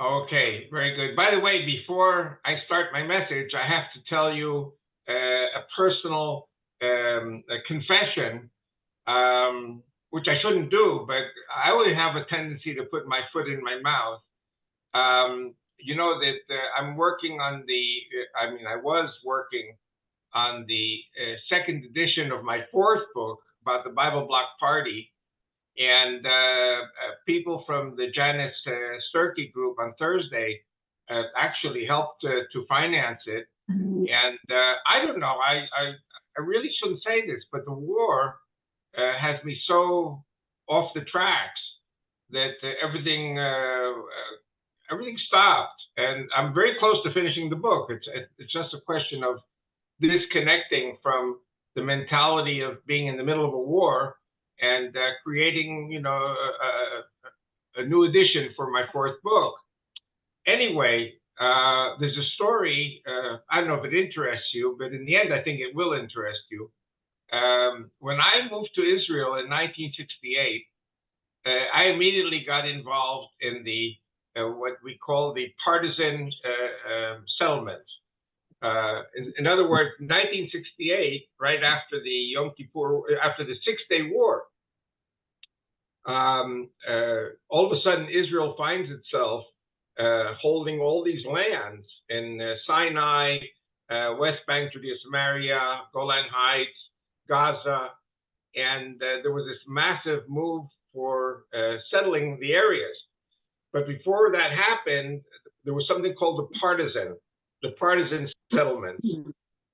Okay, very good. By the way, before I start my message, I have to tell you a personal a confession, which I shouldn't do, but I always have a tendency to put my foot in my mouth. You know that I'm working on I was working on the second edition of my fourth book about the Bible Bloc Party. And people from the Janice Sturkey group on Thursday actually helped to finance it. And I don't know, I really shouldn't say this, but the war has me so off the tracks that everything stopped. And I'm very close to finishing the book. It's just a question of disconnecting from the mentality of being in the middle of a war and creating, a new edition for my fourth book. Anyway, there's a story. I don't know if it interests you, but in the end, I think it will interest you. When I moved to Israel in 1968, I immediately got involved in the what we call the partisan settlements. In other words, 1968, right after the Yom Kippur, after the Six-Day War, all of a sudden Israel finds itself holding all these lands in Sinai, West Bank, Judea, Samaria, Golan Heights, Gaza, and there was this massive move for settling the areas. But before that happened, there was something called the partisan settlements.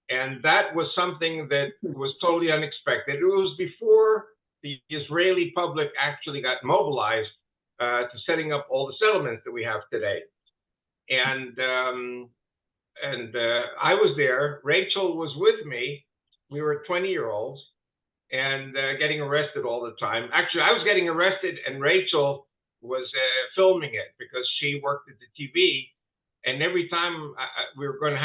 And that was something that was totally unexpected. It was before the Israeli public actually got mobilized to setting up all the settlements that we have today. And I was there. Rachel was with me. We were 20-year-olds and getting arrested all the time. Actually, I was getting arrested and Rachel was filming it because she worked at the TV. And every time we were going to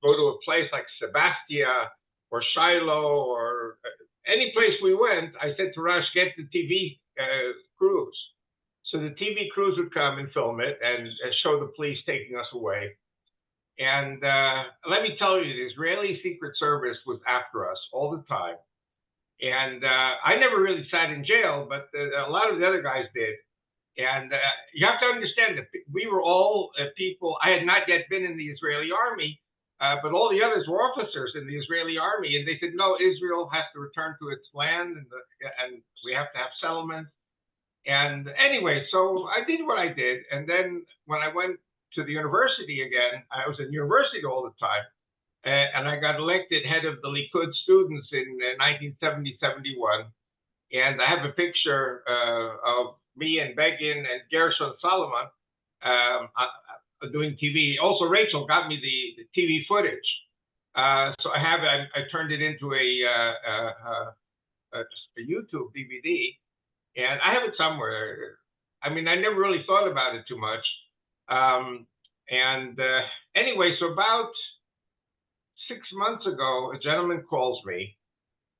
go to a place like Sebastia or Shiloh or any place we went, I said to Rush, get the TV crews. So the TV crews would come and film it and show the police taking us away. And let me tell you, the Israeli Secret Service was after us all the time. And I never really sat in jail, but a lot of the other guys did. And you have to understand that we were all people. I had not yet been in the Israeli army, but all the others were officers in the Israeli army. And they said, no, Israel has to return to its land and we have to have settlements. And anyway, so I did what I did. And then when I went to the university again, I was in university all the time. And I got elected head of the Likud students in 1970-71. And I have a picture of me and Begin and Gershon Solomon doing TV. Also, Rachel got me the TV footage. So I turned it into a YouTube DVD. And I have it somewhere. I mean, I never really thought about it too much. Anyway, so about 6 months ago, a gentleman calls me.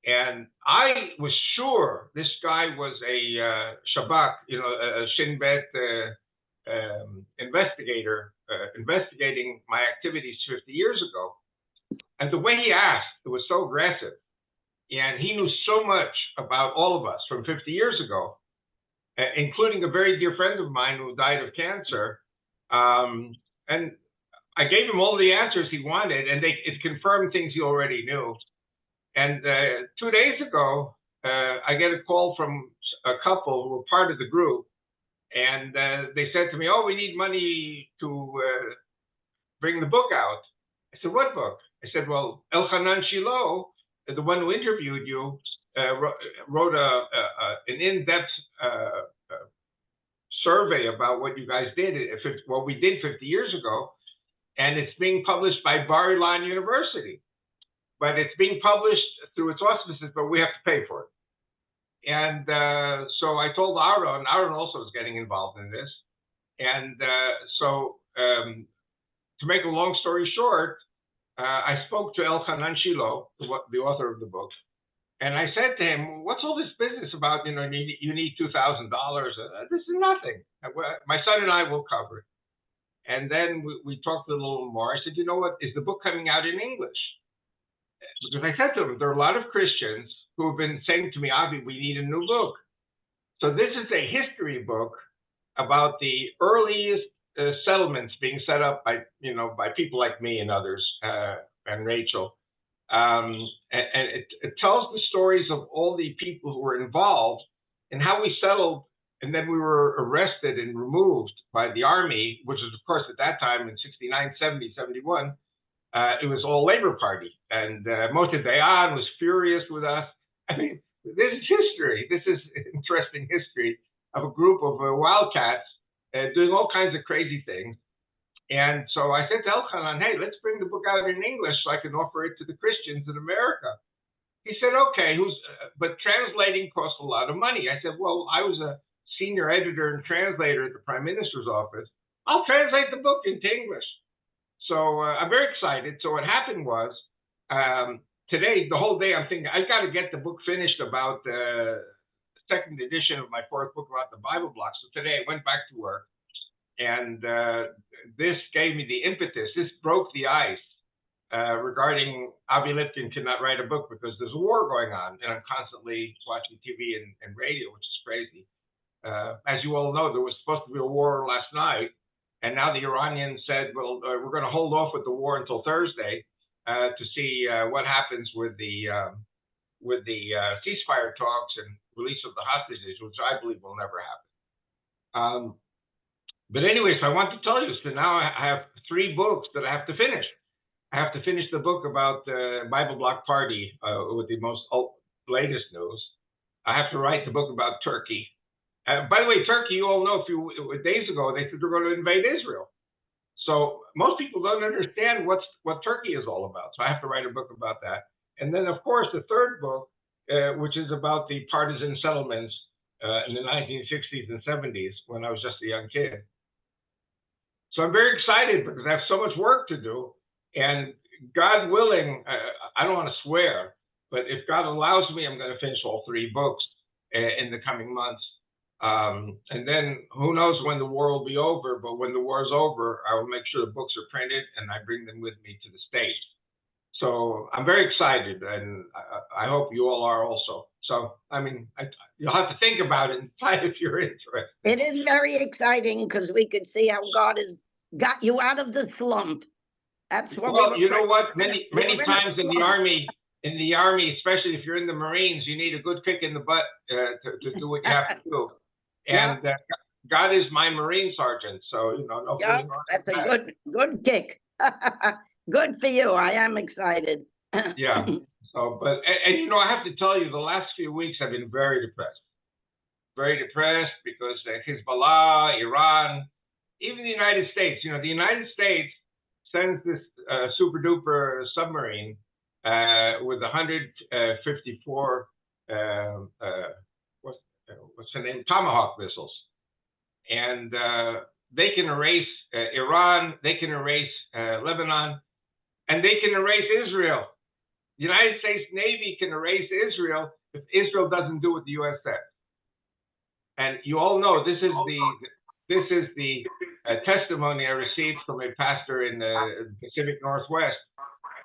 And I was sure this guy was a Shabak, a Shin Bet investigator, investigating my activities 50 years ago. And the way he asked, it was so aggressive. And he knew so much about all of us from 50 years ago, including a very dear friend of mine who died of cancer. And I gave him all the answers he wanted, and it confirmed things he already knew. And 2 days ago, I get a call from a couple who were part of the group. And they said to me, oh, we need money to bring the book out. I said, what book? I said, well, Elchanan Shiloh, the one who interviewed you, wrote an in-depth survey about what you guys did, what we did 50 years ago. And it's being published by Bar Ilan University. But it's being published through its auspices, but we have to pay for it. And so I told Aaron. Aaron also is getting involved in this. And so to make a long story short, I spoke to Elchanan Shiloh, the author of the book, and I said to him, what's all this business about, you need $2,000? This is nothing. My son and I will cover it. And then we talked a little more. I said, you know what? Is the book coming out in English? Because I said to him, there are a lot of Christians who have been saying to me, Avi, we need a new book. So this is a history book about the earliest settlements being set up by people like me and others, and Rachel. And it tells the stories of all the people who were involved and how we settled. And then we were arrested and removed by the army, which was, of course, at that time in 69, 70, 71, it was all Labor Party. And Moshe Dayan was furious with us. I mean, this is history. This is interesting history of a group of wildcats doing all kinds of crazy things. And so I said to Elchanan, hey, let's bring the book out in English so I can offer it to the Christians in America. He said, okay, but translating costs a lot of money. I said, well, I was a senior editor and translator at the Prime Minister's office. I'll translate the book into English. So I'm very excited. So what happened was, today, the whole day, I'm thinking, I've got to get the book finished about the second edition of my fourth book about the Bible block. So today I went back to work, and this gave me the impetus. This broke the ice regarding Avi Lipkin cannot write a book because there's a war going on, and I'm constantly watching TV and radio, which is crazy. As you all know, there was supposed to be a war last night, and now the Iranians said, well, we're going to hold off with the war until Thursday to see what happens with the ceasefire talks and release of the hostages, which I believe will never happen. But anyways, I want to tell you, so now I have 3 books that I have to finish. I have to finish the book about the Bible Block Party with the most latest news. I have to write the book about Turkey. By the way, Turkey, you all know a few days ago, they said they're going to invade Israel. So most people don't understand what Turkey is all about. So I have to write a book about that. And then, of course, the third book, which is about the partisan settlements in the 1960s and 70s when I was just a young kid. So I'm very excited because I have so much work to do. And God willing, I don't want to swear, but if God allows me, I'm going to finish all 3 books in the coming months. And then who knows when the war will be over, but when the war is over, I will make sure the books are printed and I bring them with me to the States. So I'm very excited, and I hope you all are also. So, I mean, you'll have to think about it and decide if you're interested. It is very exciting because we could see how God has got you out of the slump. That's what well, you know what? Many times in the army, especially if you're in the Marines, you need a good kick in the butt to do what you have to do. And God is my Marine sergeant, so no. Yeah, that's a good kick. Good for you. I am excited. Yeah. So, but I have to tell you, the last few weeks I've been very depressed. Very depressed because Hezbollah, Iran, even the United States. The United States sends this super duper submarine with 154 what's the name? Tomahawk missiles, and they can erase Iran, they can erase Lebanon, and they can erase Israel. The United States Navy can erase Israel if Israel doesn't do what the U.S. says. And you all know this is the testimony I received from a pastor in the Pacific Northwest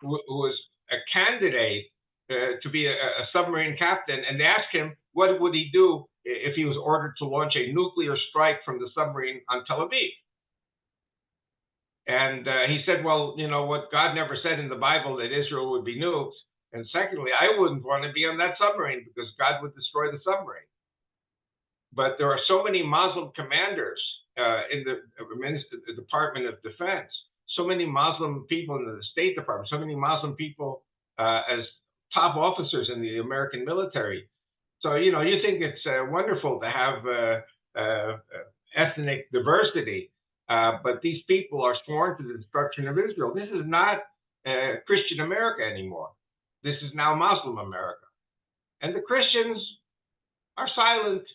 who was a candidate to be a submarine captain, and they asked him what would he do if he was ordered to launch a nuclear strike from the submarine on Tel Aviv. And he said, well, what God never said in the Bible that Israel would be nuked. And secondly, I wouldn't want to be on that submarine because God would destroy the submarine. But there are so many Muslim commanders in the Department of Defense, so many Muslim people in the State Department, so many Muslim people as top officers in the American military. So, you think it's wonderful to have ethnic diversity, but these people are sworn to the destruction of Israel. This is not Christian America anymore. This is now Muslim America. And the Christians are silent.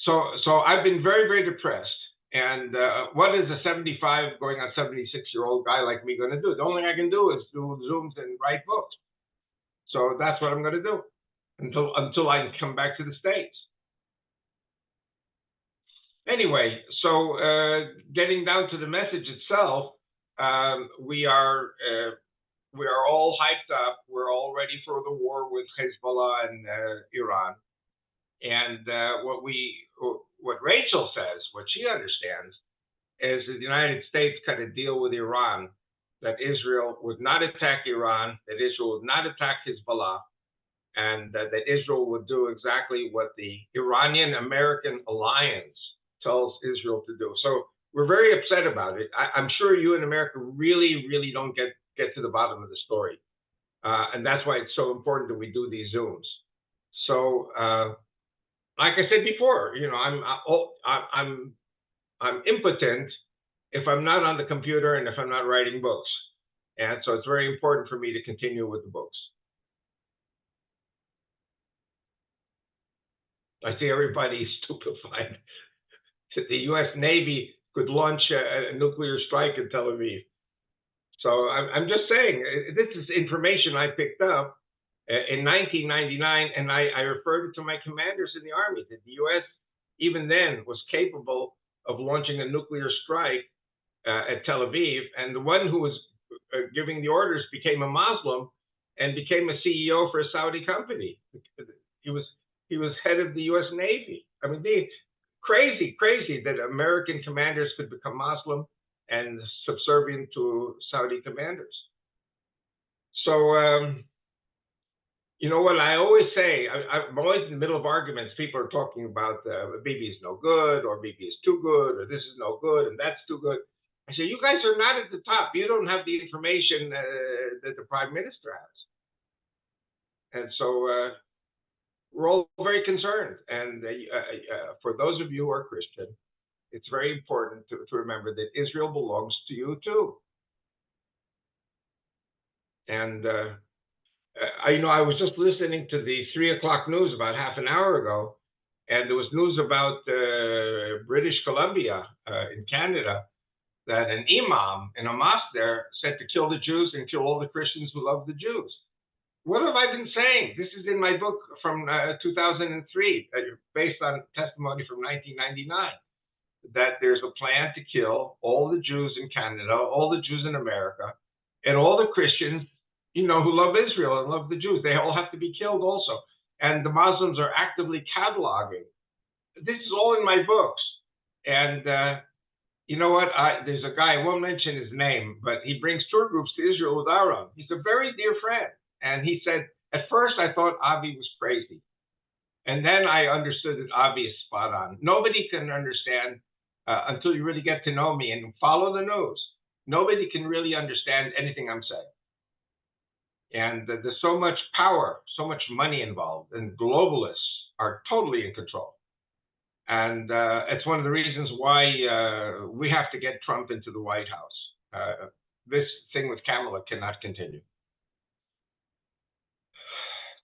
So I've been very, very depressed. And what is a 75 going on 76-year-old guy like me going to do? The only thing I can do is do Zooms and write books. So that's what I'm going to do until I can come back to the States. Anyway, so getting down to the message itself, we are all hyped up. We're all ready for the war with Hezbollah and Iran. And what Rachel says, what she understands, is that the United States cut a deal with Iran that Israel would not attack Iran, that Israel would not attack Hezbollah, and that Israel would do exactly what the Iranian-American alliance tells Israel to do. So we're very upset about it. I'm sure you in America really, really don't get to the bottom of the story, and that's why it's so important that we do these Zooms. So, like I said before, I'm impotent if I'm not on the computer and if I'm not writing books, and so it's very important for me to continue with the books. I see everybody stupefied that the U.S. Navy could launch a nuclear strike in Tel Aviv. So I'm just saying, this is information I picked up in 1999, and I referred it to my commanders in the Army, that the U.S. even then was capable of launching a nuclear strike at Tel Aviv, and the one who was giving the orders became a Muslim and became a CEO for a Saudi company. He was head of the U.S. Navy. I mean, crazy that American commanders could become Muslim and subservient to Saudi commanders. So, you know what I always say, I'm always in the middle of arguments. People are talking about Bibi is no good, or Bibi is too good, or this is no good, and that's too good. I say, you guys are not at the top. You don't have the information that the prime minister has. And so we're all very concerned. And for those of you who are Christian, it's very important to remember that Israel belongs to you too. And I was just listening to the 3 o'clock news about half an hour ago, and there was news about British Columbia in Canada, that an imam in a mosque there said to kill the Jews and kill all the Christians who love the Jews. What have I been saying? This is in my book from 2003, based on testimony from 1999, that there's a plan to kill all the Jews in Canada, all the Jews in America, and all the Christians, who love Israel and love the Jews. They all have to be killed also. And the Muslims are actively cataloging. This is all in my books. And you know what? There's a guy, I won't mention his name, but he brings tour groups to Israel with Aaron. He's a very dear friend. And he said, at first I thought Avi was crazy. And then I understood that Avi is spot on. Nobody can understand until you really get to know me and follow the news. Nobody can really understand anything I'm saying. And there's so much power, so much money involved, and globalists are totally in control. And it's one of the reasons why we have to get Trump into the White House. This thing with Kamala cannot continue.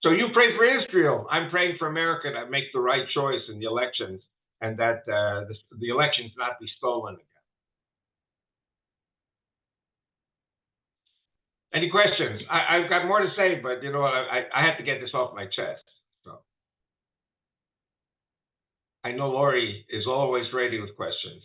So you pray for Israel. I'm praying for America to make the right choice in the elections, and that the elections not be stolen again. Any questions? I've got more to say, but you know what? I have to get this off my chest. So I know Lori is always ready with questions.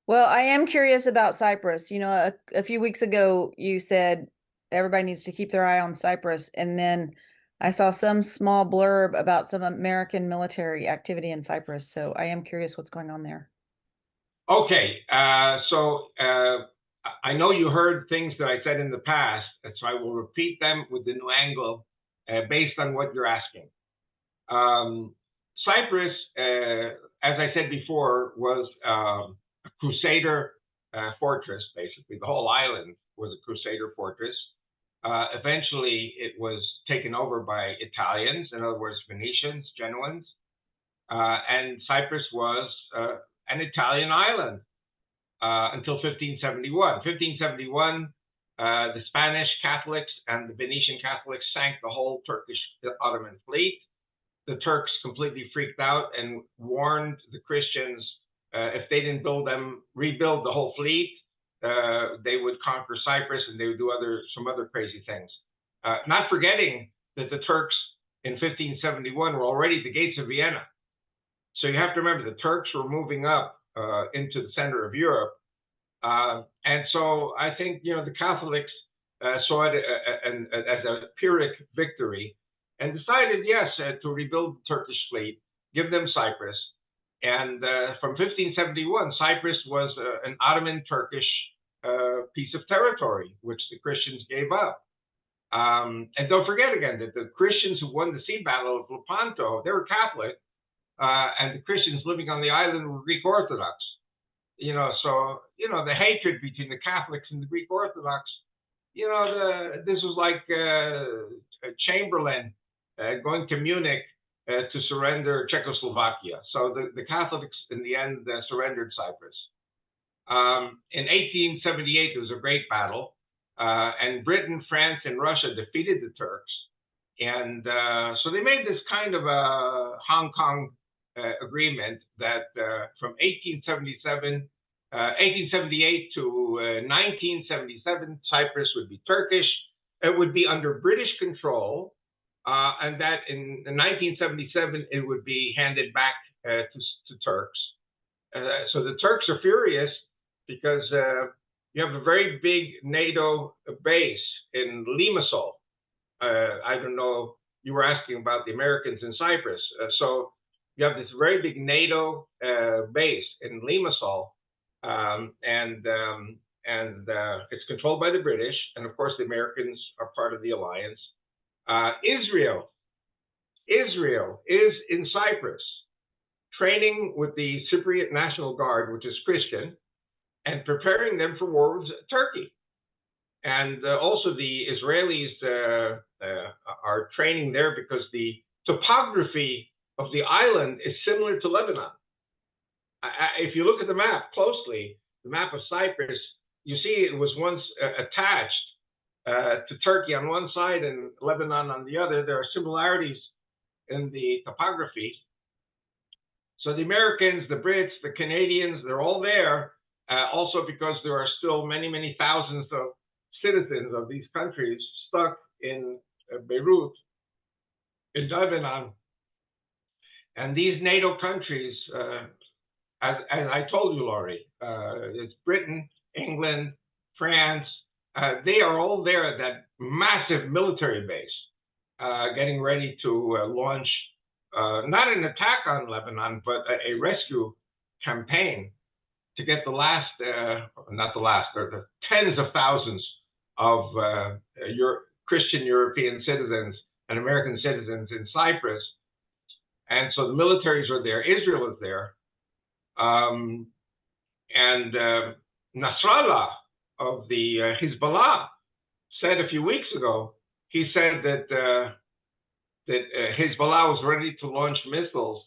Well, I am curious about Cyprus. A few weeks ago, you said everybody needs to keep their eye on Cyprus. And then I saw some small blurb about some American military activity in Cyprus. So I am curious what's going on there. Okay. So I know you heard things that I said in the past, and so I will repeat them with the new angle based on what you're asking. Cyprus, as I said before, was a crusader fortress, basically. The whole island was a crusader fortress. Eventually, it was taken over by Italians, in other words, Venetians, Genoans, and Cyprus was an Italian island until 1571. 1571, the Spanish Catholics and the Venetian Catholics sank the whole Turkish Ottoman fleet. The Turks completely freaked out and warned the Christians if they didn't rebuild the whole fleet, they would conquer Cyprus and they would do some other crazy things. Not forgetting that the Turks in 1571 were already at the gates of Vienna. So you have to remember the Turks were moving up into the center of Europe. And so I think, the Catholics saw it as a Pyrrhic victory and decided, yes, to rebuild the Turkish fleet, give them Cyprus. And from 1571, Cyprus was an Ottoman Turkish piece of territory, which the Christians gave up. And don't forget again that the Christians who won the sea battle of Lepanto, they were Catholic, and the Christians living on the island were Greek Orthodox. So the hatred between the Catholics and the Greek Orthodox, this was like Chamberlain going to Munich to surrender Czechoslovakia. So the Catholics in the end surrendered Cyprus. In 1878, there was a great battle, and Britain, France, and Russia defeated the Turks. And so they made this kind of a Hong Kong agreement that from 1878 to 1977, Cyprus would be Turkish. It would be under British control, and that in 1977, it would be handed back to Turks. So the Turks are furious because you have a very big NATO base in Limassol. I don't know, you were asking about the Americans in Cyprus. So you have this very big NATO base in Limassol, and it's controlled by the British, and of course the Americans are part of the alliance. Israel is in Cyprus, training with the Cypriot National Guard, which is Christian, and preparing them for war with Turkey. And also the Israelis are training there because the topography of the island is similar to Lebanon. If you look at the map closely, the map of Cyprus, you see it was once attached to Turkey on one side and Lebanon on the other. There are similarities in the topography. So the Americans, the Brits, the Canadians, they're all there, also because there are still many, many thousands of citizens of these countries stuck in Beirut, in Lebanon. And these NATO countries, as I told you, Laurie, it's Britain, England, France, they are all there at that massive military base, getting ready to launch not an attack on Lebanon, but a rescue campaign to get the last, not the last, the tens of thousands of Christian European citizens and American citizens in Cyprus. And so the militaries are there. Israel is there. And Nasrallah of the Hezbollah said a few weeks ago, he said that Hezbollah was ready to launch missiles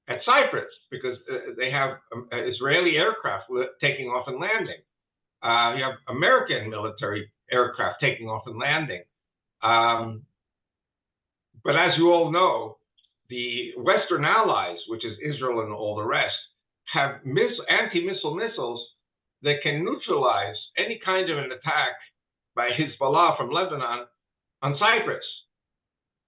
at Cyprus because they have Israeli aircraft taking off and landing. You have American military aircraft taking off and landing. But as you all know, the Western allies, which is Israel and all the rest, have anti-missile missiles that can neutralize any kind of an attack by Hezbollah from Lebanon on Cyprus.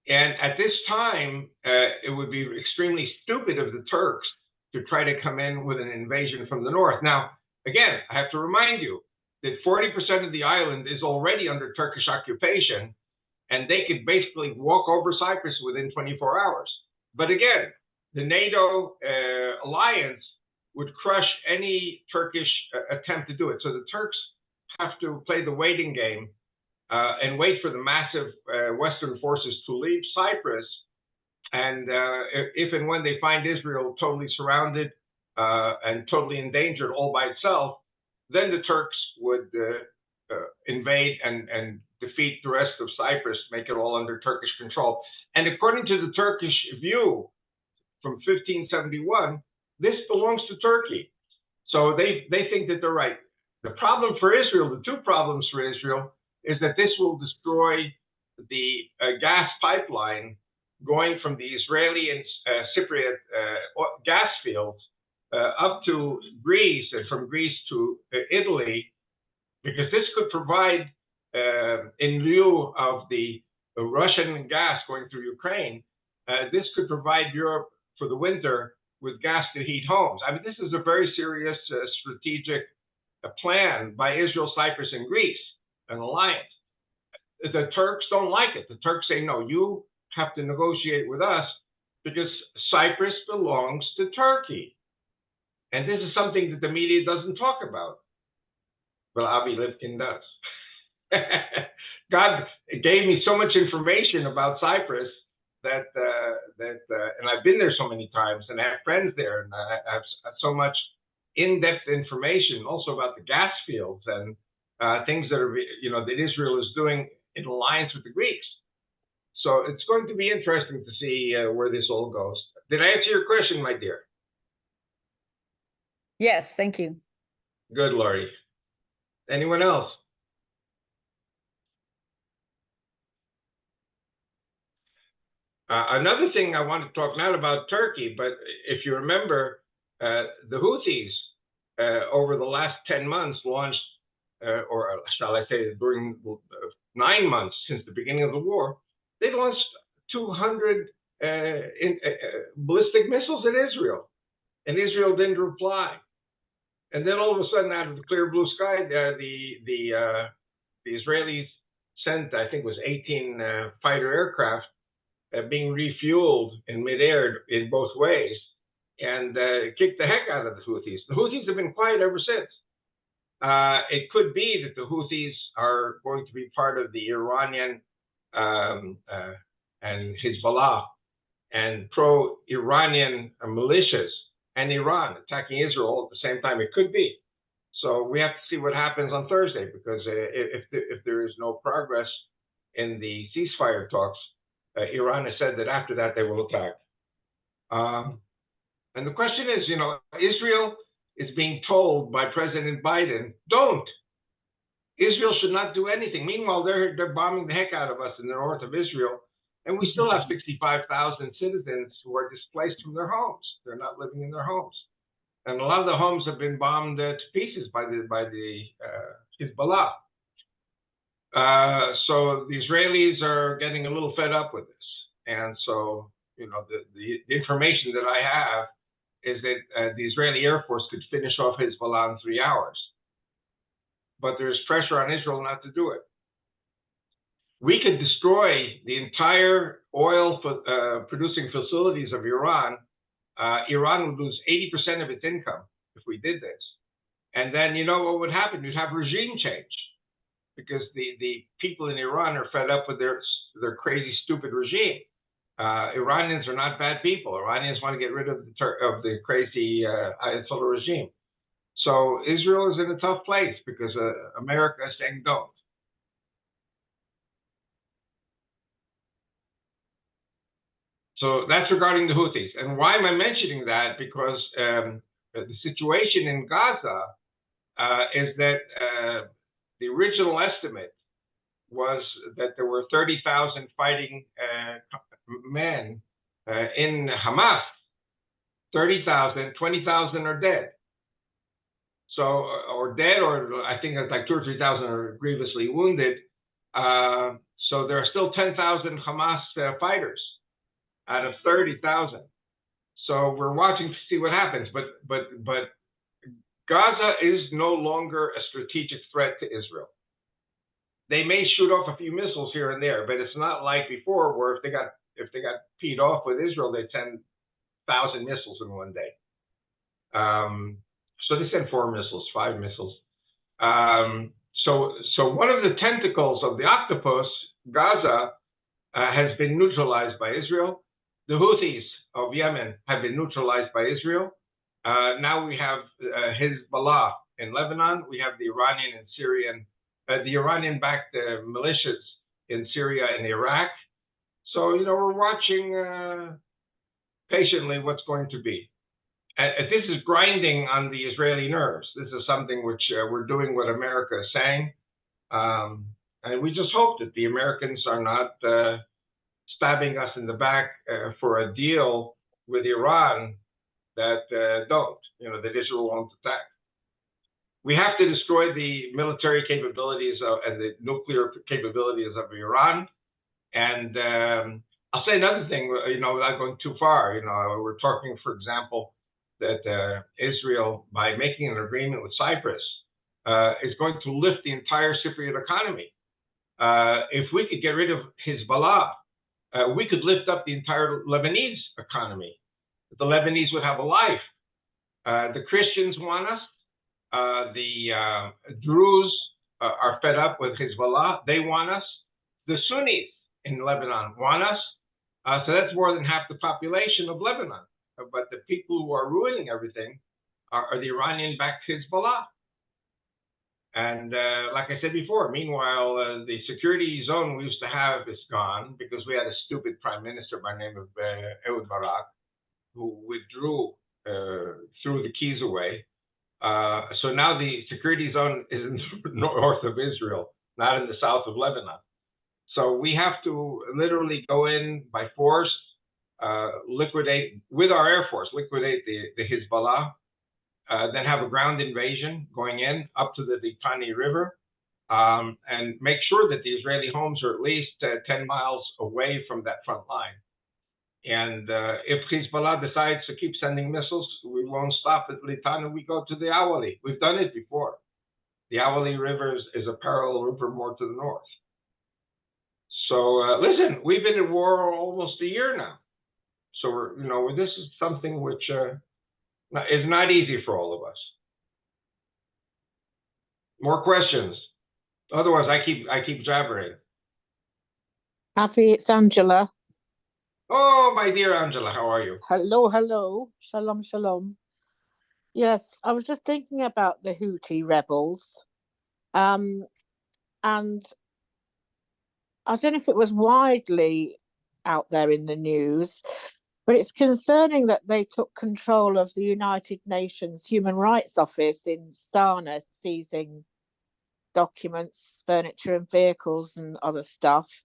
And at this time, it would be extremely stupid of the Turks to try to come in with an invasion from the north. Now, again, I have to remind you that 40% of the island is already under Turkish occupation, and they could basically walk over Cyprus within 24 hours. But again, the NATO alliance would crush any Turkish attempt to do it. So the Turks have to play the waiting game and wait for the massive Western forces to leave Cyprus. And if and when they find Israel totally surrounded and totally endangered all by itself, then the Turks would invade and defeat the rest of Cyprus, make it all under Turkish control. And according to the Turkish view from 1571, this belongs to Turkey. So they think that they're right. The problem for Israel, the two problems for Israel, is that this will destroy the gas pipeline going from the Israeli and Cypriot gas fields up to Greece and from Greece to Italy, because this could provide, in lieu of the Russian gas going through Ukraine, this could provide Europe for the winter with gas to heat homes. I mean, this is a very serious strategic plan by Israel, Cyprus, and Greece, an alliance. The Turks don't like it. The Turks say, no, you have to negotiate with us because Cyprus belongs to Turkey. And this is something that the media doesn't talk about. Well, Avi Lipkin does. God gave me so much information about Cyprus that and I've been there so many times, and I have friends there, and I have so much in-depth information also about the gas fields and things that are, that Israel is doing in alliance with the Greeks. So it's going to be interesting to see where this all goes. Did I answer your question, my dear? Yes, thank you. Good, Laurie. Anyone else? Another thing I want to talk not about Turkey, but if you remember, the Houthis over the last 10 months launched, or shall I say during 9 months since the beginning of the war, they launched 200 ballistic missiles at Israel, and Israel didn't reply. And then all of a sudden, out of the clear blue sky, the Israelis sent, I think it was 18 fighter aircraft being refueled in midair in both ways, and kicked the heck out of the Houthis. The Houthis have been quiet ever since. It could be that the Houthis are going to be part of the Iranian and Hezbollah and pro-Iranian militias and Iran attacking Israel at the same time. It could be. So we have to see what happens on Thursday, because if there is no progress in the ceasefire talks, Iran has said that after that they will attack. And the question is, Israel is being told by President Biden, don't. Israel should not do anything. Meanwhile, they're bombing the heck out of us in the north of Israel, and we still have 65,000 citizens who are displaced from their homes. They're not living in their homes, and a lot of the homes have been bombed to pieces by the Hezbollah. So the Israelis are getting a little fed up with this, and so the information that I have is that the Israeli Air Force could finish off Hezbollah in 3 hours, but there's pressure on Israel not to do it. We could destroy the entire oil producing facilities of Iran. Iran would lose 80% of its income if we did this. And then what would happen? You'd have regime change, because the people in Iran are fed up with their crazy, stupid regime. Iranians are not bad people. Iranians want to get rid of the crazy Ayatollah regime. So Israel is in a tough place because America is saying don't. So that's regarding the Houthis. And why am I mentioning that? Because the situation in Gaza is that the original estimate was that there were 30,000 fighting men in Hamas. 30,000, 20,000 are dead. So, or dead, or I think it's like 2,000 or 3,000 are grievously wounded. So there are still 10,000 Hamas fighters out of 30,000. So we're watching to see what happens. But Gaza is no longer a strategic threat to Israel. They may shoot off a few missiles here and there, but it's not like before, where if they got peed off with Israel, they'd send 1,000 missiles in one day. So they sent 4 missiles, 5 missiles. So one of the tentacles of the octopus, Gaza, has been neutralized by Israel. The Houthis of Yemen have been neutralized by Israel. Now we have Hezbollah in Lebanon. We have the Iranian and Syrian, the Iranian-backed militias in Syria and Iraq. So, we're watching patiently what's going to be. This is grinding on the Israeli nerves. This is something which we're doing what America is saying. And we just hope that the Americans are not stabbing us in the back for a deal with Iran that that Israel won't attack. We have to destroy the military capabilities and the nuclear capabilities of Iran. And I'll say another thing, without going too far. We're talking, for example, that Israel, by making an agreement with Cyprus, is going to lift the entire Cypriot economy. If we could get rid of Hezbollah, we could lift up the entire Lebanese economy. The Lebanese would have a life. The Christians want us. The Druze are fed up with Hezbollah. They want us. The Sunnis in Lebanon want us. So that's more than half the population of Lebanon. But the people who are ruining everything are the Iranian-backed Hezbollah. And like I said before, meanwhile, the security zone we used to have is gone because we had a stupid prime minister by the name of Ehud Barak, who withdrew, threw the keys away. So now the security zone is in the north of Israel, not in the south of Lebanon. So we have to literally go in by force, liquidate with our Air Force, liquidate the Hezbollah, then have a ground invasion going in up to the Litani River, and make sure that the Israeli homes are at least 10 miles away from that front line. And if Hezbollah decides to keep sending missiles, we won't stop at Litani. We go to the Awali. We've done it before. The Awali River is a parallel river more to the north. So listen, we've been at war almost a year now. So this is something which is not easy for all of us. More questions? Otherwise, I keep jabbering. Avi, it's Angela. Oh, my dear Angela, how are you? Hello, hello. Shalom, shalom. Yes, I was just thinking about the Houthi rebels. And I don't know if it was widely out there in the news, but it's concerning that they took control of the United Nations Human Rights Office in Sana'a, seizing documents, furniture and vehicles and other stuff.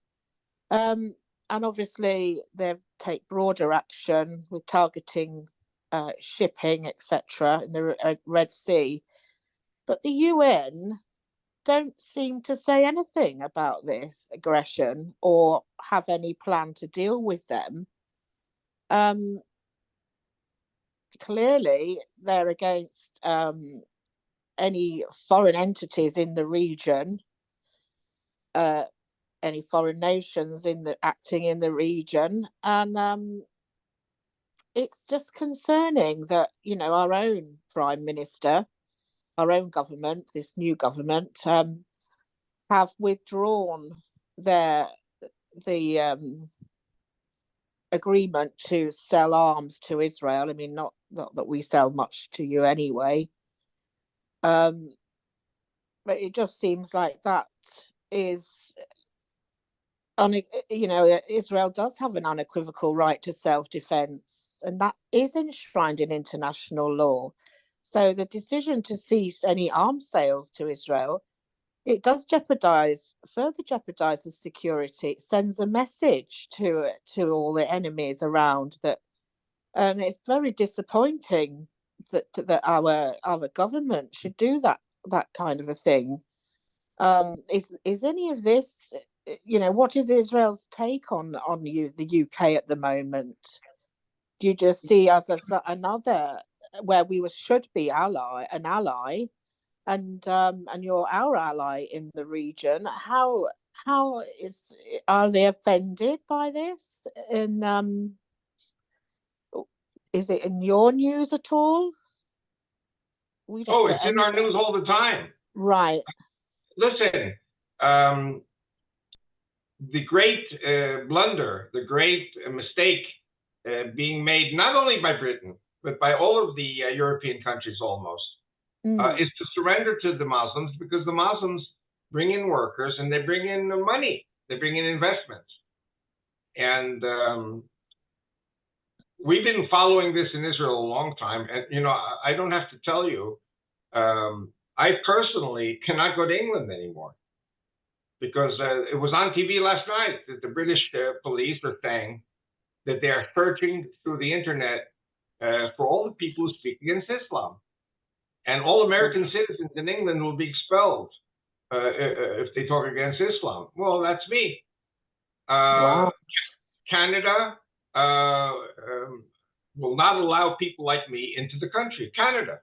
And obviously they take broader action with targeting shipping, etc., in the Red Sea. But the UN don't seem to say anything about this aggression or have any plan to deal with them. Clearly, they're against any foreign entities in the region, any foreign nations acting in the region, and it's just concerning that our own prime minister, our own government, this new government, have withdrawn the agreement to sell arms to Israel. I mean, not that we sell much to you anyway, but it just seems like that is Israel does have an unequivocal right to self-defense, and that is enshrined in international law. So the decision to cease any arms sales to Israel, it does further jeopardize the security. It sends a message to all the enemies around that, and it's very disappointing that our government should do that kind of a thing. Is any of this, what is Israel's take on the UK at the moment? Do you just see us as another where we should be an ally, and you're our ally in the region? How are they offended by this? And is it in your news at all? It's in our news all the time. Right. Listen, the great blunder, the great mistake being made not only by Britain, but by all of the European countries almost, is to surrender to the Muslims, because the Muslims bring in workers and they bring in money, they bring in investments. And we've been following this in Israel a long time. And, I don't have to tell you, I personally cannot go to England anymore, because it was on TV last night that the British police are saying that they are searching through the internet for all the people who speak against Islam. And all American citizens in England will be expelled if they talk against Islam. Well, that's me. Wow. Canada will not allow people like me into the country. Canada.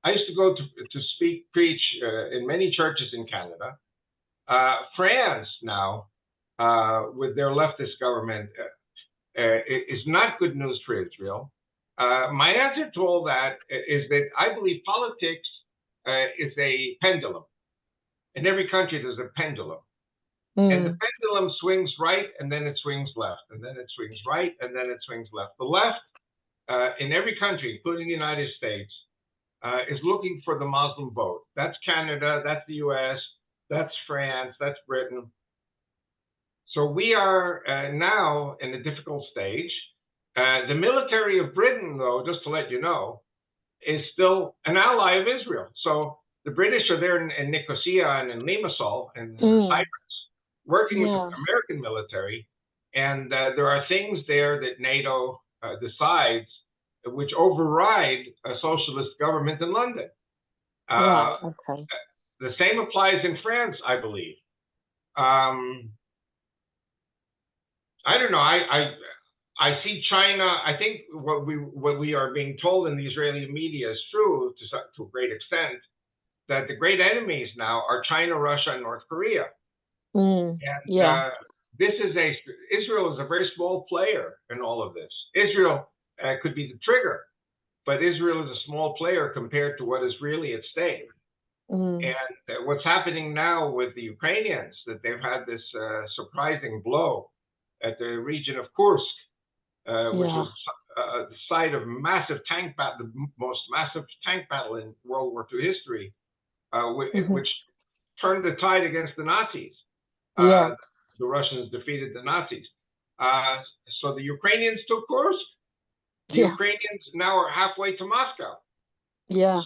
I used to go to preach in many churches in Canada. France now, with their leftist government, is not good news for Israel. My answer to all that is that I believe politics is a pendulum. In every country, there's a pendulum. And the pendulum swings right, and then it swings left, and then it swings right, and then it swings left. The left, in every country, including the United States, is looking for the Muslim vote. That's Canada, that's the US, that's France, that's Britain. So we are now in a difficult stage. The military of Britain, though, just to let you know, is still an ally of Israel. So the British are there in Nicosia and in Limassol and Cyprus, working with the American military. And there are things there that NATO decides which override a socialist government in London. Right, okay. The same applies in France, I believe. I don't know. I see China. I think what we are being told in the Israeli media is true to a great extent, that the great enemies now are China, Russia, and North Korea. Israel is a very small player in all of this. Israel could be the trigger, but Israel is a small player compared to what is really at stake. And what's happening now with the Ukrainians, that they've had this surprising blow at the region of Kursk, which was the site of massive tank battle, the most massive tank battle in World War II history, which turned the tide against the Nazis. The Russians defeated the Nazis. So the Ukrainians took Kursk. The Ukrainians now are halfway to Moscow.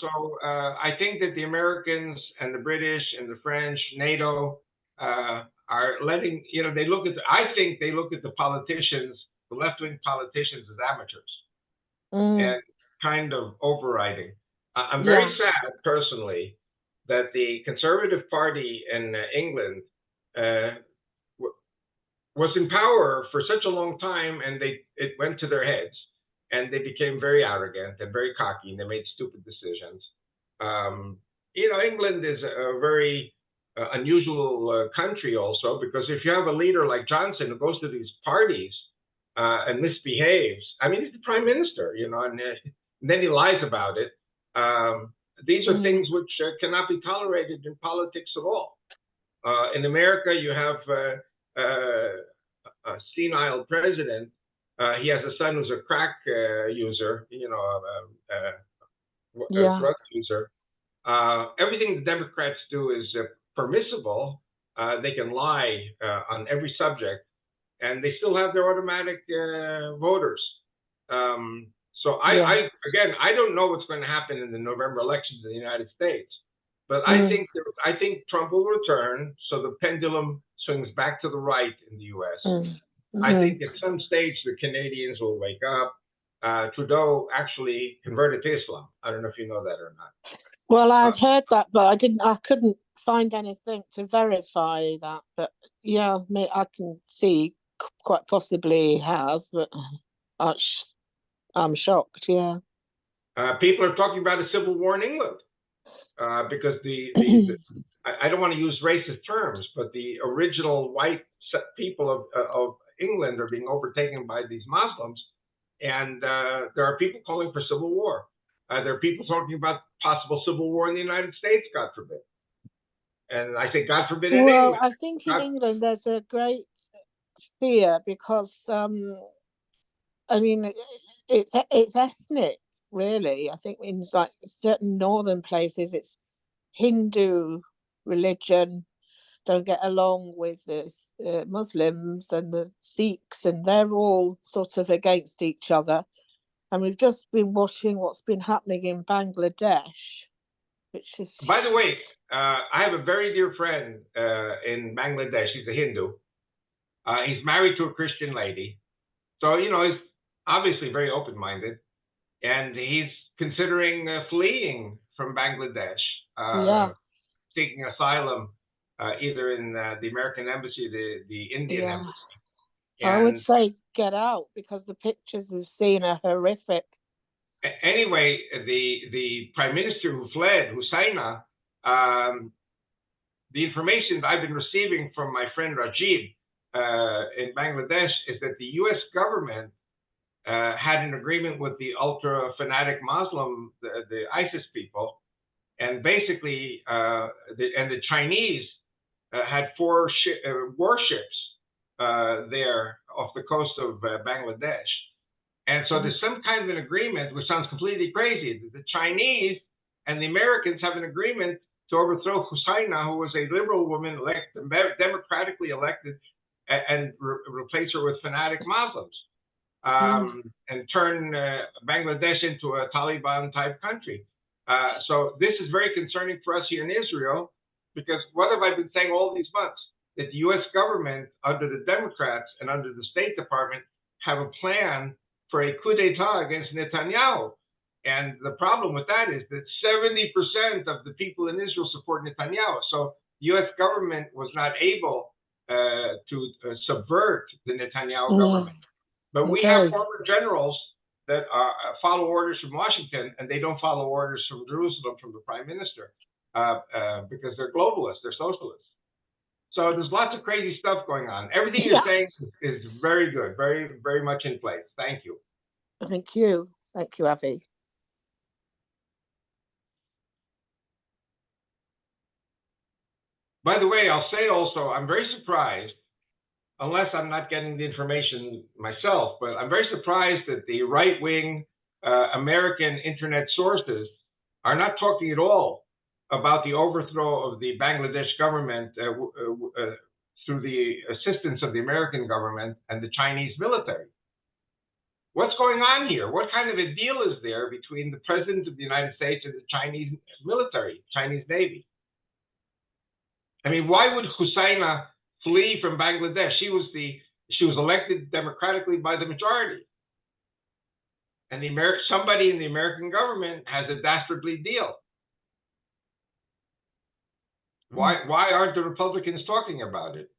So I think that the Americans and the British and the French, NATO, are letting, they look at, I think they look at the politicians, the left-wing politicians, as amateurs and kind of overriding. I'm very sad, personally, that the Conservative Party in England was in power for such a long time, and it went to their heads, and they became very arrogant and very cocky, and they made stupid decisions. England is a very unusual country also, because if you have a leader like Johnson who goes to these parties and misbehaves, I mean, he's the prime minister, and then he lies about it. These are things which cannot be tolerated in politics at all. In America, you have a senile president. He has a son who's a crack user, a drug user. Everything the Democrats do is permissible. They can lie on every subject, and they still have their automatic voters. So I don't know what's going to happen in the November elections in the United States, but I think Trump will return, so the pendulum swings back to the right in the U.S. I think at some stage the Canadians will wake up. Trudeau actually converted to Islam. I don't know if you know that or not. Well, I'd heard that, but I couldn't find anything to verify that. But yeah, I can see quite possibly he has, but I'm shocked. Yeah. People are talking about a civil war in England because I don't want to use racist terms, but the original white people of England are being overtaken by these Muslims, and there are people calling for civil war. There are people talking about possible civil war in the United States, God forbid. And I say, God forbid, in England. Well, I think in England there's a great fear because, I mean, it's ethnic, really. I think in like certain northern places, it's Hindu religion don't get along with the Muslims and the Sikhs, and they're all sort of against each other. And we've just been watching what's been happening in Bangladesh, which is... By the way, I have a very dear friend in Bangladesh. He's a Hindu. He's married to a Christian lady. So, he's obviously very open-minded. And he's considering fleeing from Bangladesh, seeking asylum, either in the American embassy, the Indian embassy. I would And say get out, because the pictures we've seen are horrific. anyway, the prime minister who fled, Husseina, the information that I've been receiving from my friend Rajib in Bangladesh is that the U.S. government had an agreement with the ultra fanatic Muslim, the ISIS people, and basically, the Chinese had 4 warships there off the coast of Bangladesh. And so there's some kind of an agreement, which sounds completely crazy. The Chinese and the Americans have an agreement to overthrow Husseina, who was a liberal woman, democratically elected, and replace her with fanatic Muslims, and turn Bangladesh into a Taliban-type country. So this is very concerning for us here in Israel, because what have I been saying all these months? That the U.S. government, under the Democrats and under the State Department, have a plan for a coup d'etat against Netanyahu. And the problem with that is that 70% of the people in Israel support Netanyahu. So the U.S. government was not able to subvert the Netanyahu government. But we have former generals that follow orders from Washington, and they don't follow orders from Jerusalem, from the prime minister, because they're globalists, they're socialists. So there's lots of crazy stuff going on. Everything you're saying is very good, very, very much in place. Thank you. Thank you. Thank you, Avi. By the way, I'll say also, I'm very surprised, unless I'm not getting the information myself, but I'm very surprised that the right-wing American internet sources are not talking at all about the overthrow of the Bangladesh government through the assistance of the American government and the Chinese military. What's going on here? What kind of a deal is there between the President of the United States and the Chinese military, Chinese Navy? I mean, why would Husseina flee from Bangladesh? She was elected democratically by the majority, and somebody in the American government has a dastardly deal. Why aren't the Republicans talking about it?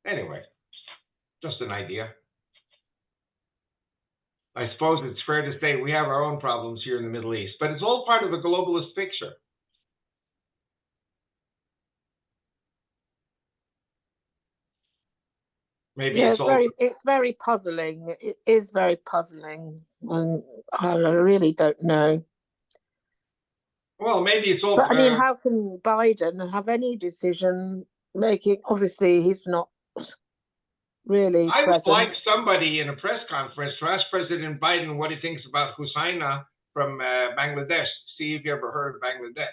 Anyway, just an idea. I suppose it's fair to say we have our own problems here in the Middle East, but it's all part of the globalist picture. Maybe Yeah, it's it's very puzzling. It is very puzzling, and I really don't know. Well, maybe it's all. But I mean, how can Biden have any decision making? Obviously, he's not really I present. would like somebody in a press conference to ask President Biden what he thinks about Husseina from Bangladesh. See if you ever heard of Bangladesh.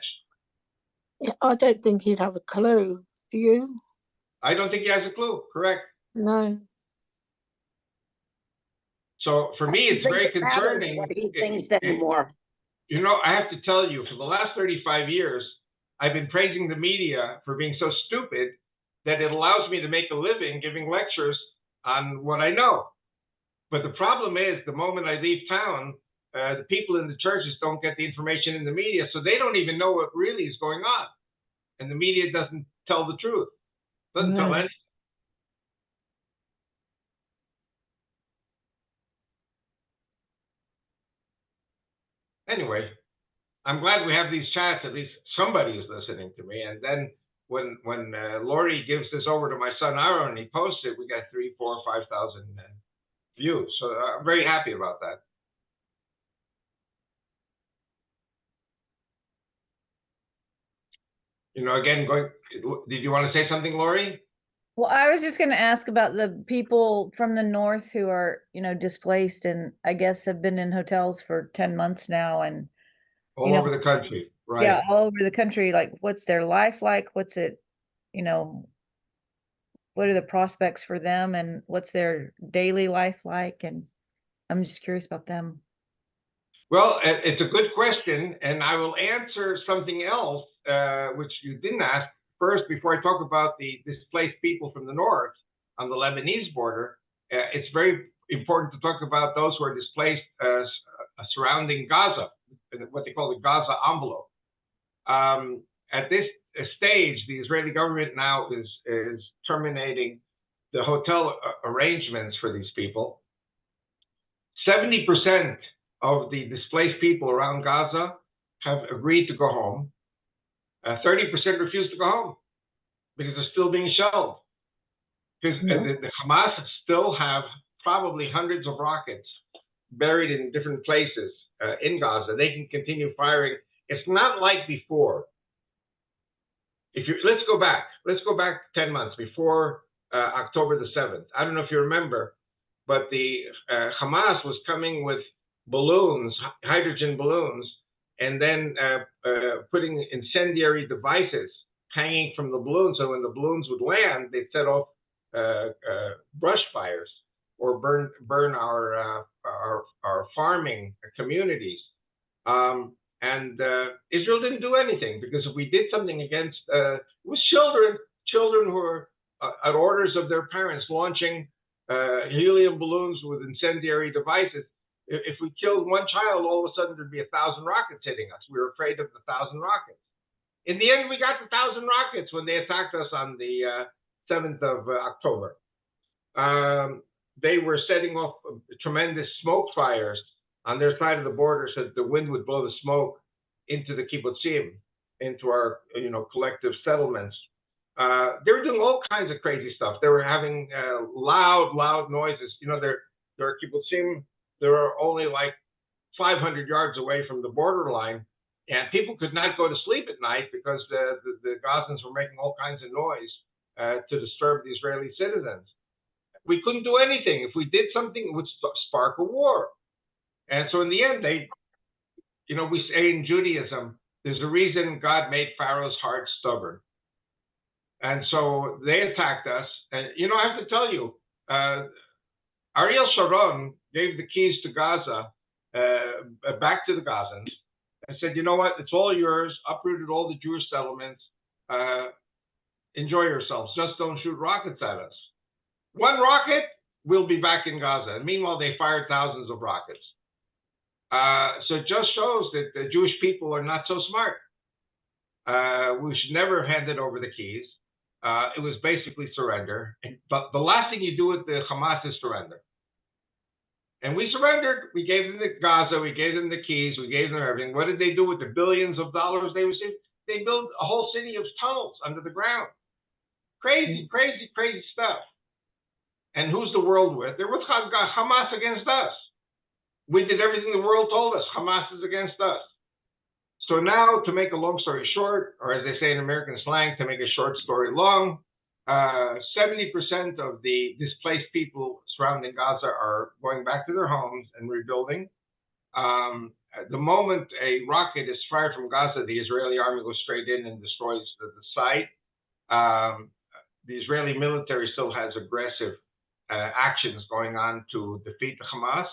Yeah, I don't think he'd have a clue. Do you? I don't think he has a clue. Correct. No. So for me, it's very concerning. What he thinks anymore. You know, I have to tell you, for the last 35 years, I've been praising the media for being so stupid that it allows me to make a living giving lectures on what I know. But the problem is, the moment I leave town, the people in the churches don't get the information in the media, so they don't even know what really is going on. And the media doesn't tell the truth. Doesn't tell anything. Anyway, I'm glad we have these chats. At least somebody is listening to me. And then when Lori gives this over to my son Aaron and he posts it, we got 3,000, 4,000, 5,000 views. So I'm very happy about that. You know, again, did you want to say something, Lori? Well, I was just going to ask about the people from the north who are, displaced and I guess have been in hotels for 10 months now and all over the country, right? Yeah, all over the country. Like, what's their life like? What's it, what are the prospects for them and what's their daily life like? And I'm just curious about them. Well, it's a good question, and I will answer something else, which you didn't ask first before I talk about the displaced people from the north on the Lebanese border. It's very important to talk about those who are displaced surrounding Gaza, what they call the Gaza envelope. At this stage, the Israeli government now is terminating the hotel arrangements for these people. 70% of the displaced people around Gaza have agreed to go home. 30% refuse to go home because they're still being shelled. Because the Hamas still have probably hundreds of rockets buried in different places in Gaza. They can continue firing. It's not like before. Let's go back 10 months before October the 7th. I don't know if you remember, but the Hamas was coming with balloons, hydrogen balloons, and then putting incendiary devices hanging from the balloons. So when the balloons would land, they'd set off brush fires or burn our farming communities. And Israel didn't do anything, because if we did something against it was children who were at orders of their parents launching helium balloons with incendiary devices. If we killed one child, all of a sudden there'd be 1,000 rockets hitting us. We were afraid of the 1,000 rockets. In the end, we got the 1,000 rockets when they attacked us on the 7th of October. They were setting off tremendous smoke fires on their side of the border, so that the wind would blow the smoke into the kibbutzim, into our collective settlements. They were doing all kinds of crazy stuff. They were having loud noises. Their kibbutzim, they were only like 500 yards away from the borderline, and people could not go to sleep at night because the Gazans were making all kinds of noise to disturb the Israeli citizens. We couldn't do anything. If we did something, it would spark a war. And so in the end, we say in Judaism, there's a reason God made Pharaoh's heart stubborn. And so they attacked us. And, I have to tell you, Ariel Sharon gave the keys to Gaza back to the Gazans and said, you know what, it's all yours, uprooted all the Jewish settlements, enjoy yourselves, just don't shoot rockets at us. One rocket, we'll be back in Gaza. And meanwhile, they fired thousands of rockets. So it just shows that the Jewish people are not so smart. We should never hand it over the keys. It was basically surrender. But the last thing you do with the Hamas is surrender. And we surrendered. We gave them the Gaza. We gave them the keys. We gave them everything. What did they do with the billions of dollars they received? They built a whole city of tunnels under the ground. Crazy stuff. And who's the world with? They're with Hamas against us. We did everything the world told us. Hamas is against us. So now, to make a long story short, or as they say in American slang, to make a short story long, 70% of the displaced people surrounding Gaza are going back to their homes and rebuilding. The moment a rocket is fired from Gaza, the Israeli army goes straight in and destroys the site. The Israeli military still has aggressive actions going on to defeat the Hamas.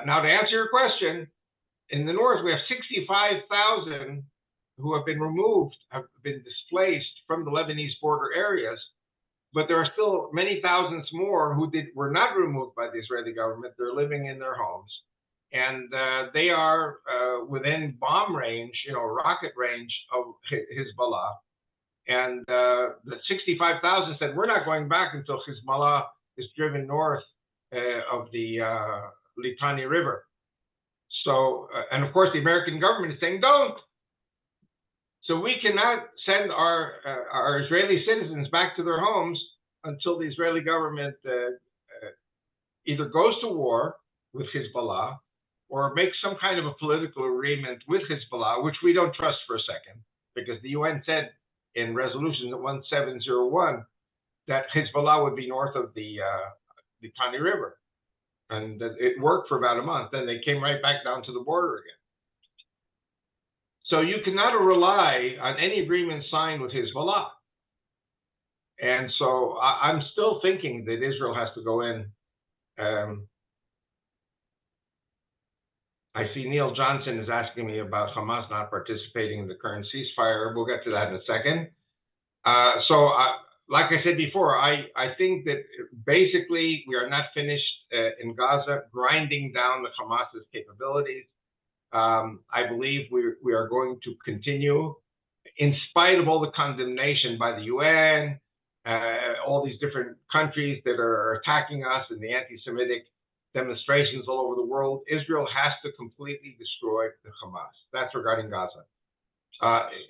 Now, to answer your question, in the north, we have 65,000 who have been removed, have been displaced from the Lebanese border areas, but there are still many thousands more who were not removed by the Israeli government. They're living in their homes, and they are within bomb range, rocket range of Hezbollah. And the 65,000 said, we're not going back until Hezbollah is driven north of the Litani River. So, and of course, the American government is saying, don't. So we cannot send our Israeli citizens back to their homes until the Israeli government either goes to war with Hezbollah or makes some kind of a political agreement with Hezbollah, which we don't trust for a second, because the UN said in resolution 1701 that Hezbollah would be north of the Litani River. And it worked for about a month. Then they came right back down to the border again. So you cannot rely on any agreement signed with Hezbollah. And so I'm still thinking that Israel has to go in. I see Neil Johnson is asking me about Hamas not participating in the current ceasefire. We'll get to that in a second. Like I said before, I think that basically we are not finished in Gaza grinding down the Hamas's capabilities. I believe we are going to continue in spite of all the condemnation by the UN, all these different countries that are attacking us and the anti-Semitic demonstrations all over the world, Israel has to completely destroy the Hamas. That's regarding Gaza.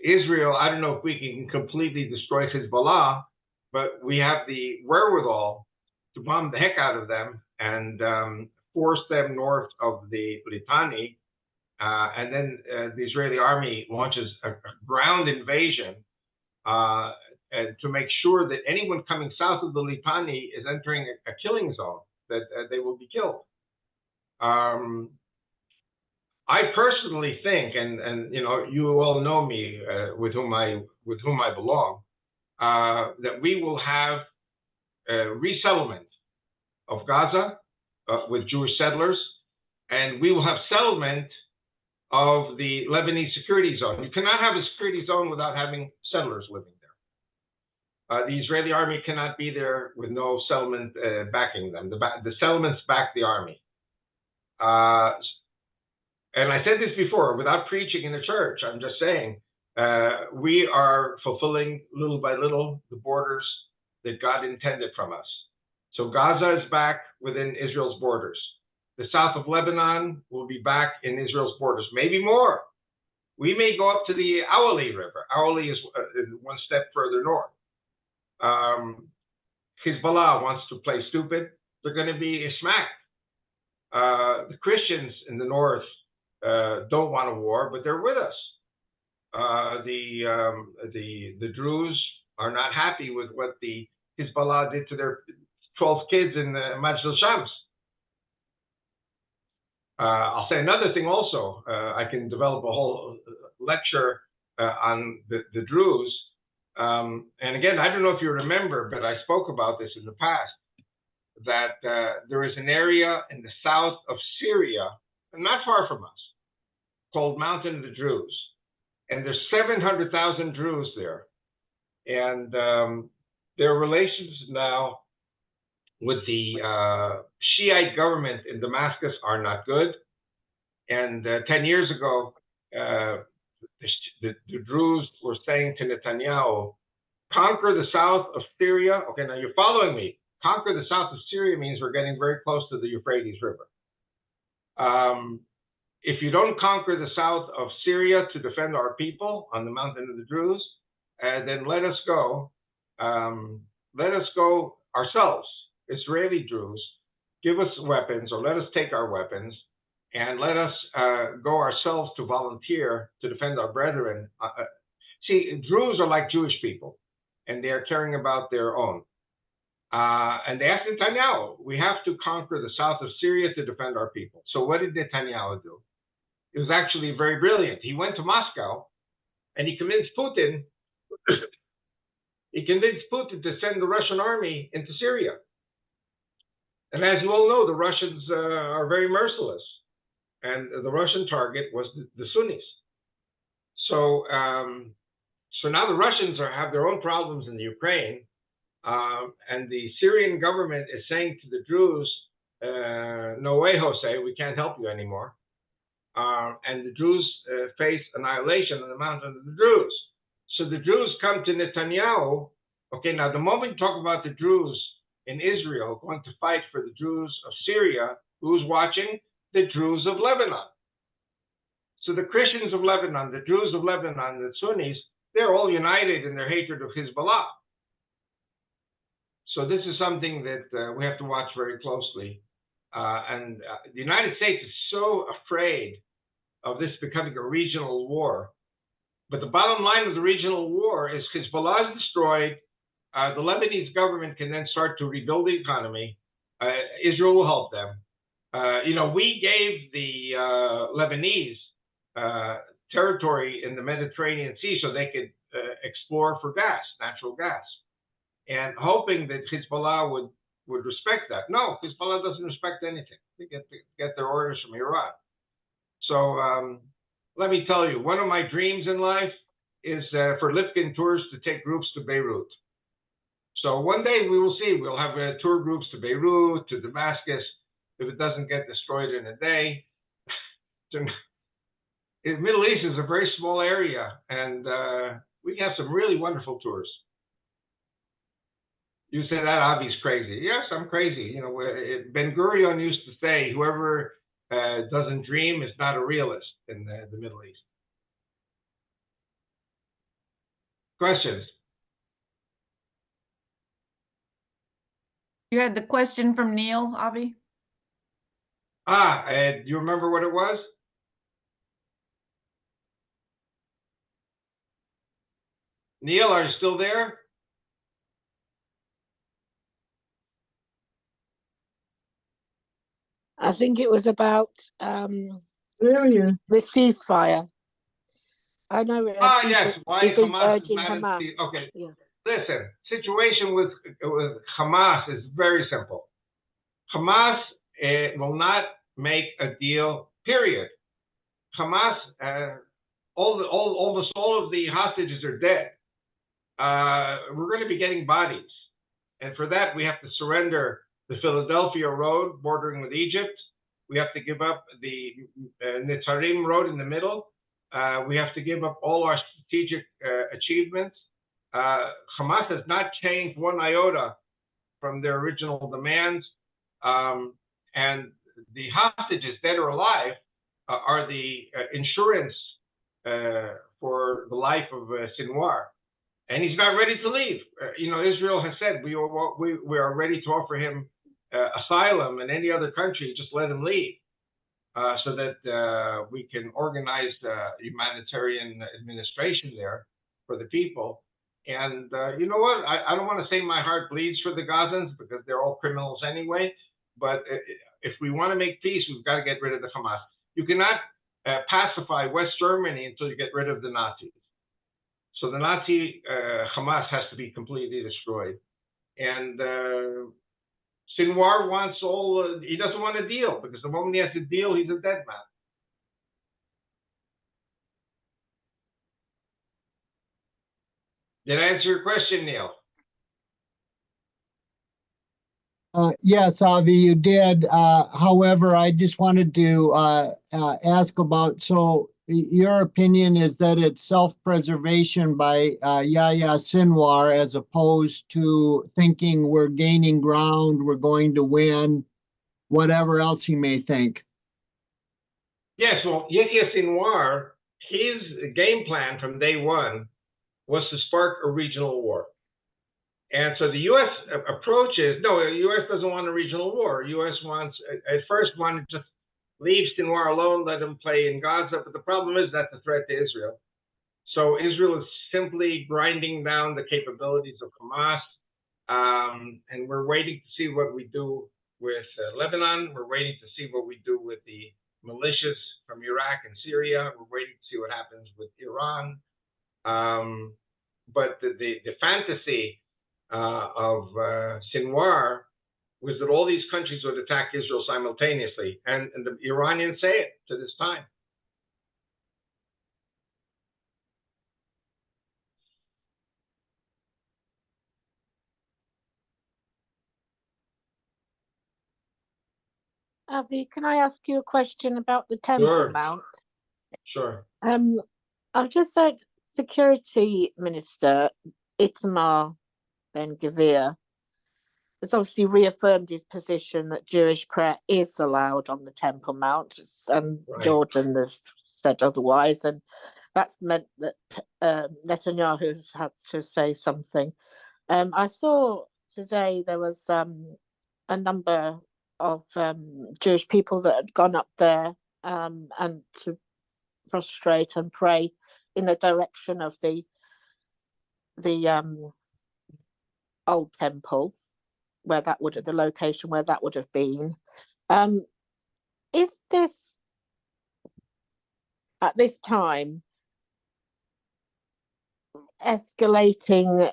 Israel, I don't know if we can completely destroy Hezbollah, but we have the wherewithal to bomb the heck out of them and force them north of the Litani. And then the Israeli army launches a ground invasion and to make sure that anyone coming south of the Litani is entering a killing zone, that they will be killed. I personally think, and you know, you all know me with whom I belong, that we will have a resettlement of Gaza with Jewish settlers, and we will have settlement of the Lebanese security zone. You cannot have a security zone without having settlers living there. The Israeli army cannot be there with no settlement backing them. The settlements back the army. And I said this before, without preaching in the church, I'm just saying, we are fulfilling little by little the borders that God intended from us. So Gaza is back within Israel's borders. The south of Lebanon will be back in Israel's borders, maybe more. We may go up to the Awali River. Awali is one step further north. Hezbollah wants to play stupid. They're going to be smacked. The Christians in the north don't want a war, but they're with us. The Druze are not happy with what the Hezbollah did to their 12 kids in Majd al-Shams. I'll say another thing also. I can develop a whole lecture on the Druze. And again, I don't know if you remember, but I spoke about this in the past, that there is an area in the south of Syria, not far from us, called Mountain of the Druze. And there's 700,000 Druze there. And their relations now with the Shiite government in Damascus are not good. And 10 years ago, the Druze were saying to Netanyahu, conquer the south of Syria. Okay, now you're following me. Conquer the south of Syria means we're getting very close to the Euphrates River. If you don't conquer the south of Syria to defend our people on the Mountain of the Druze, then let us go. Let us go ourselves, Israeli Druze. Give us weapons, or let us take our weapons, and let us go ourselves to volunteer to defend our brethren. See, Druze are like Jewish people, and they are caring about their own. And they asked Netanyahu, we have to conquer the south of Syria to defend our people. So what did Netanyahu do? It was actually very brilliant. He went to Moscow and he convinced Putin, to send the Russian army into Syria. And as you all know, the Russians are very merciless. And the Russian target was the Sunnis. So, so now the Russians have their own problems in the Ukraine. And the Syrian government is saying to the Druze, no way, Jose, we can't help you anymore. And the Druze face annihilation on the Mountain of the Druze. So the Druze come to Netanyahu. Okay, now the moment you talk about the Druze in Israel going to fight for the Druze of Syria, who's watching? The Druze of Lebanon. So the Christians of Lebanon, the Druze of Lebanon, the Sunnis, they're all united in their hatred of Hezbollah. So this is something that we have to watch very closely. And the United States is so afraid of this becoming a regional war. But the bottom line of the regional war is Hezbollah is destroyed. The Lebanese government can then start to rebuild the economy. Israel will help them. You know, we gave the Lebanese territory in the Mediterranean Sea so they could explore for gas, natural gas, and hoping that Hezbollah would respect that. No, Hezbollah doesn't respect anything. They get their orders from Iran. So let me tell you, one of my dreams in life is for Lipkin tours to take groups to Beirut. So one day we will see. We'll have tour groups to Beirut, to Damascus, if it doesn't get destroyed in a day. The Middle East is a very small area, and We have some really wonderful tours. You said that Avi's crazy. Yes, I'm crazy. You know, Ben Gurion used to say, whoever doesn't dream is not a realist in the Middle East. Questions? You had the question from Neil, Avi? Do you remember what it was? Neil, are you still there? I think it was about the ceasefire. I know Yes. Why is Hamas is urging mad at Hamas. Okay. Yeah. Listen, situation with Hamas is very simple. Hamas will not make a deal, period. Hamas, almost all of the hostages are dead. We're going to be getting bodies. And for that, we have to surrender the Philadelphia road bordering with Egypt. We have to give up the Netzarim road in the middle. We have to give up all our strategic achievements. Hamas has not changed one iota from their original demands. And the hostages, dead or alive, are the insurance for the life of Sinwar. And he's not ready to leave. Israel has said we are ready to offer him asylum in any other country. Just let him leave, so that we can organize humanitarian administration there for the people. And you know what? I don't want to say my heart bleeds for the Gazans because they're all criminals anyway. But if we want to make peace, we've got to get rid of the Hamas. You cannot pacify West Germany until you get rid of the Nazis. So the Nazi Hamas has to be completely destroyed. And Sinwar wants he doesn't want a deal, because the moment he has a deal, he's a dead man. Did I answer your question, Neil? Yes, Avi, you did. However, I just wanted to ask about, so your opinion is that it's self-preservation by Yahya Sinwar, as opposed to thinking we're gaining ground, we're going to win, whatever else he may think. Yes, well, Yahya Sinwar, his game plan from day one was to spark a regional war. And so the U.S. approach is, no, the U.S. doesn't want a regional war. U.S. at first wanted to just leave Sinwar alone, let him play in Gaza. But the problem is that's a threat to Israel. So Israel is simply grinding down the capabilities of Hamas. And we're waiting to see what we do with Lebanon. We're waiting to see what we do with the militias from Iraq and Syria. We're waiting to see what happens with Iran. But the fantasy of Sinwar was that all these countries would attack Israel simultaneously. And the Iranians say it to this time. Avi, can I ask you a question about the Temple Mount? Sure. I've just said Security Minister Itamar Ben-Gvir has obviously reaffirmed his position that Jewish prayer is allowed on the Temple Mount, and Jordan has said otherwise, and that's meant that Netanyahu's had to say something. I saw today there was a number of Jewish people that had gone up there and to prostrate and pray in the direction of the old temple, where that would, the location where that would have been. Is this, at this time, escalating,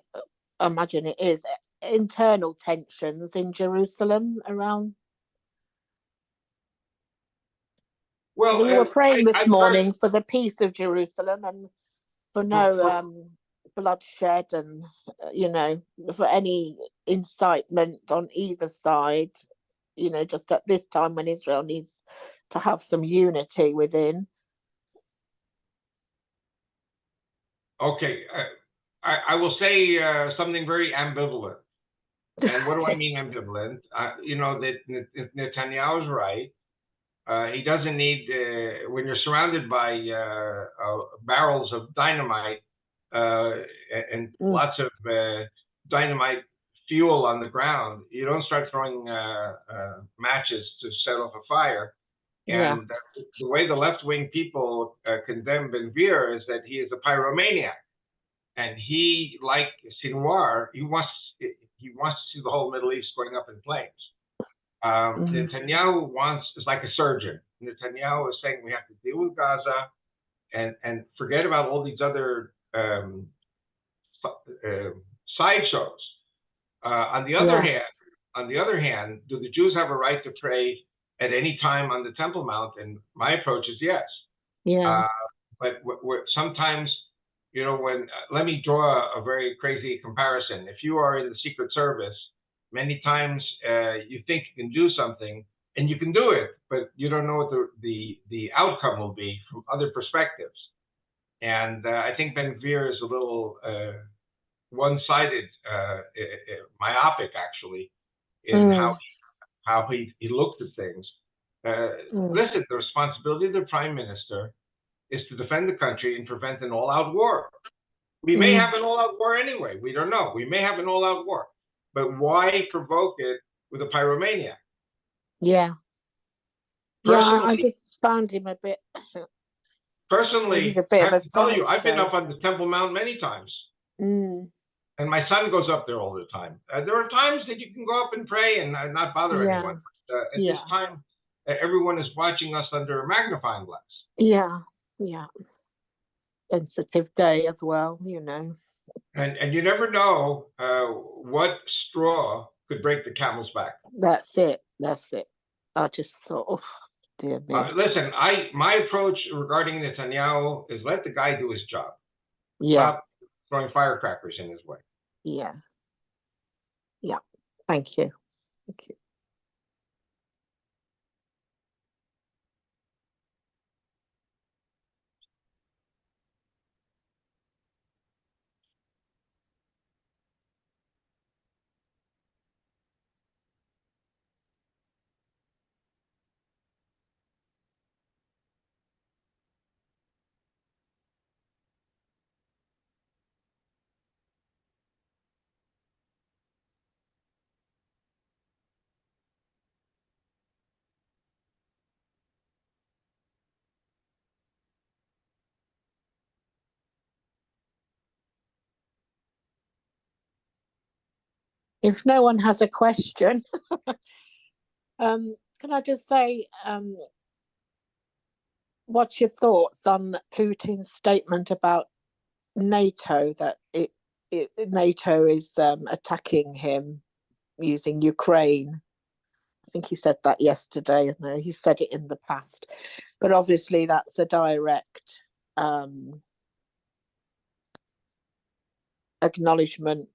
I imagine it is, internal tensions in Jerusalem around? Well, we were praying this morning for the peace of Jerusalem and for no bloodshed and, for any incitement on either side, just at this time when Israel needs to have some unity within. Okay. I will say something very ambivalent. And what do I mean ambivalent? You know, that Netanyahu is right. He doesn't need, when you're surrounded by barrels of dynamite and lots of dynamite fuel on the ground, you don't start throwing matches to set off a fire. And the way the left-wing people condemn Ben-Gvir is that he is a pyromaniac. And he, like Sinwar, he wants to see the whole Middle East going up in flames. Netanyahu is like a surgeon. Netanyahu is saying we have to deal with Gaza and forget about all these other sideshows. On the other hand, do the Jews have a right to pray at any time on the Temple Mount? And my approach is yes. But sometimes, you know, let me draw a very crazy comparison. If you are in the Secret Service, many times you think you can do something, and you can do it, but you don't know what the outcome will be from other perspectives. And I think Ben-Gvir is a little one-sided, myopic actually, in how he looked at things. Listen, the responsibility of the prime minister is to defend the country and prevent an all-out war. We may have an all-out war anyway. We don't know. We may have an all-out war. But why provoke it with a pyromaniac? I just found him a bit. Personally, he's a bit I have of a to tell you, I've been sideshow. up on the Temple Mount many times. And my son goes up there all the time. There are times that you can go up and pray and not bother anyone. At this time, everyone is watching us under a magnifying glass. Sensitive day as well, you know. And you never know what straw could break the camel's back. That's it. I just thought, oh, dear me. Listen, my approach regarding Netanyahu is let the guy do his job. Stop throwing firecrackers in his way. Thank you. If no one has a question, can I just say, what's your thoughts on Putin's statement about NATO, that NATO is attacking him using Ukraine? I think he said that yesterday, and he said it in the past. But obviously that's a direct acknowledgement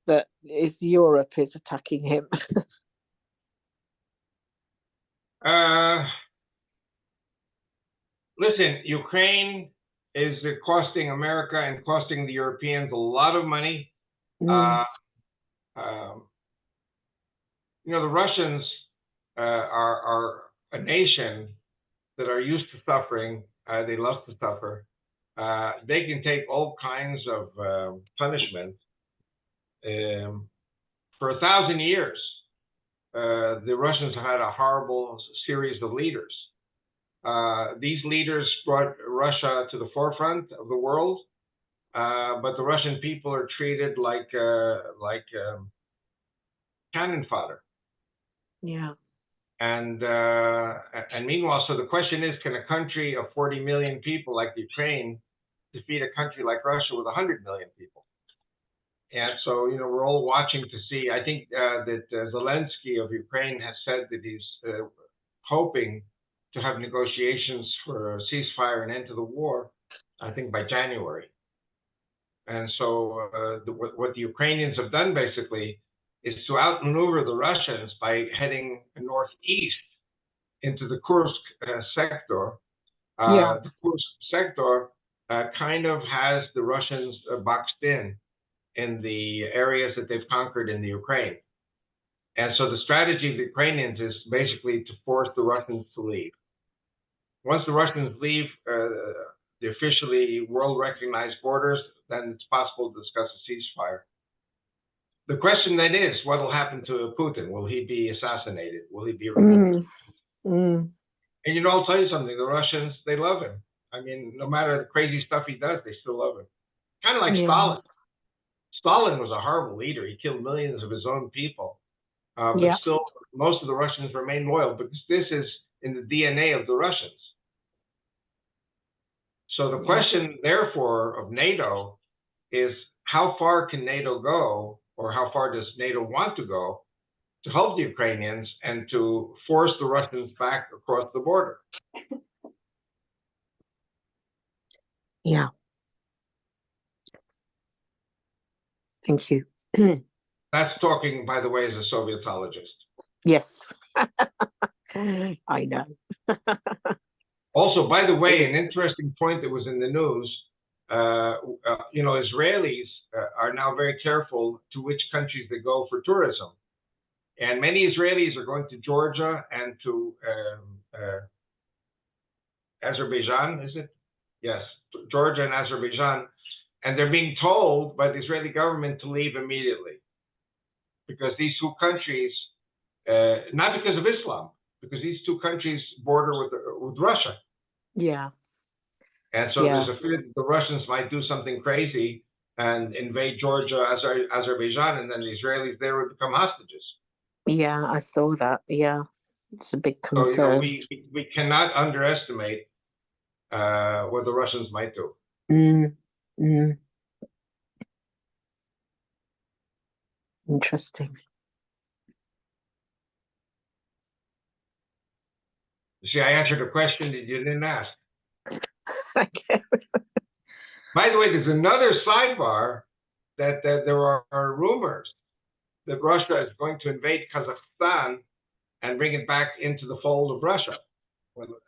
that Europe is attacking him. Listen, Ukraine is costing America and costing the Europeans a lot of money. You know, the Russians are a nation that are used to suffering. They love to suffer. They can take all kinds of punishment. For 1,000 years, the Russians have had a horrible series of leaders. These leaders brought Russia to the forefront of the world, but the Russian people are treated like cannon fodder. And meanwhile, so the question is, can a country of 40 million people like Ukraine defeat a country like Russia with 100 million people? And so, you know, we're all watching to see. I think that Zelensky of Ukraine has said that he's hoping to have negotiations for a ceasefire and end to the war, I think by January. And so what the Ukrainians have done basically is to outmaneuver the Russians by heading northeast into the Kursk sector. The Kursk sector kind of has the Russians boxed in. in the areas that they've conquered in the Ukraine. And so the strategy of the Ukrainians is basically to force the Russians to leave. Once the Russians leave the officially world-recognized borders, then it's possible to discuss a ceasefire. The question then is, what will happen to Putin? Will he be assassinated? Will he be removed? And you know, I'll tell you something, the Russians, they love him. I mean, no matter the crazy stuff he does, they still love him. Kind of like Stalin. Stalin was a horrible leader. He killed millions of his own people. But still, most of the Russians remain loyal because this is in the DNA of the Russians. So the question, therefore, of NATO is how far can NATO go, or how far does NATO want to go to help the Ukrainians and to force the Russians back across the border? Yeah. Thank you. That's talking, by the way, as a Sovietologist. Yes. I know. Also, by the way, an interesting point that was in the news, you know, Israelis are now very careful to which countries they go for tourism. And many Israelis are going to Georgia and to Azerbaijan, is it? Yes, Georgia and Azerbaijan. And they're being told by the Israeli government to leave immediately. Because these two countries, not because of Islam, because these two countries border with Russia. Yeah. And so there's a fear that the Russians might do something crazy and invade Georgia, Azerbaijan, and then the Israelis there would become hostages. Yeah, I saw that. Yeah, it's a big So, you know, concern. we cannot underestimate what the Russians might do. Interesting. See, I answered a question that you didn't ask. Okay. By the way, there's another sidebar that there are rumors that Russia is going to invade Kazakhstan and bring it back into the fold of Russia,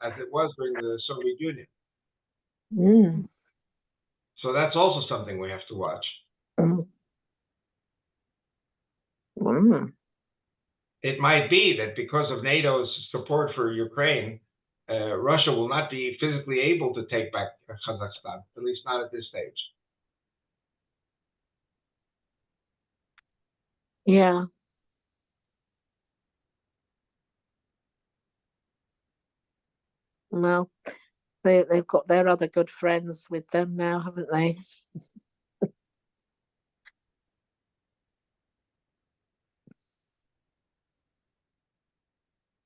as it was during the Soviet Union. So that's also something we have to watch. It might be that because of NATO's support for Ukraine, Russia will not be physically able to take back Kazakhstan, at least not at this stage. Yeah. Well, they've got their other good friends with them now, haven't they?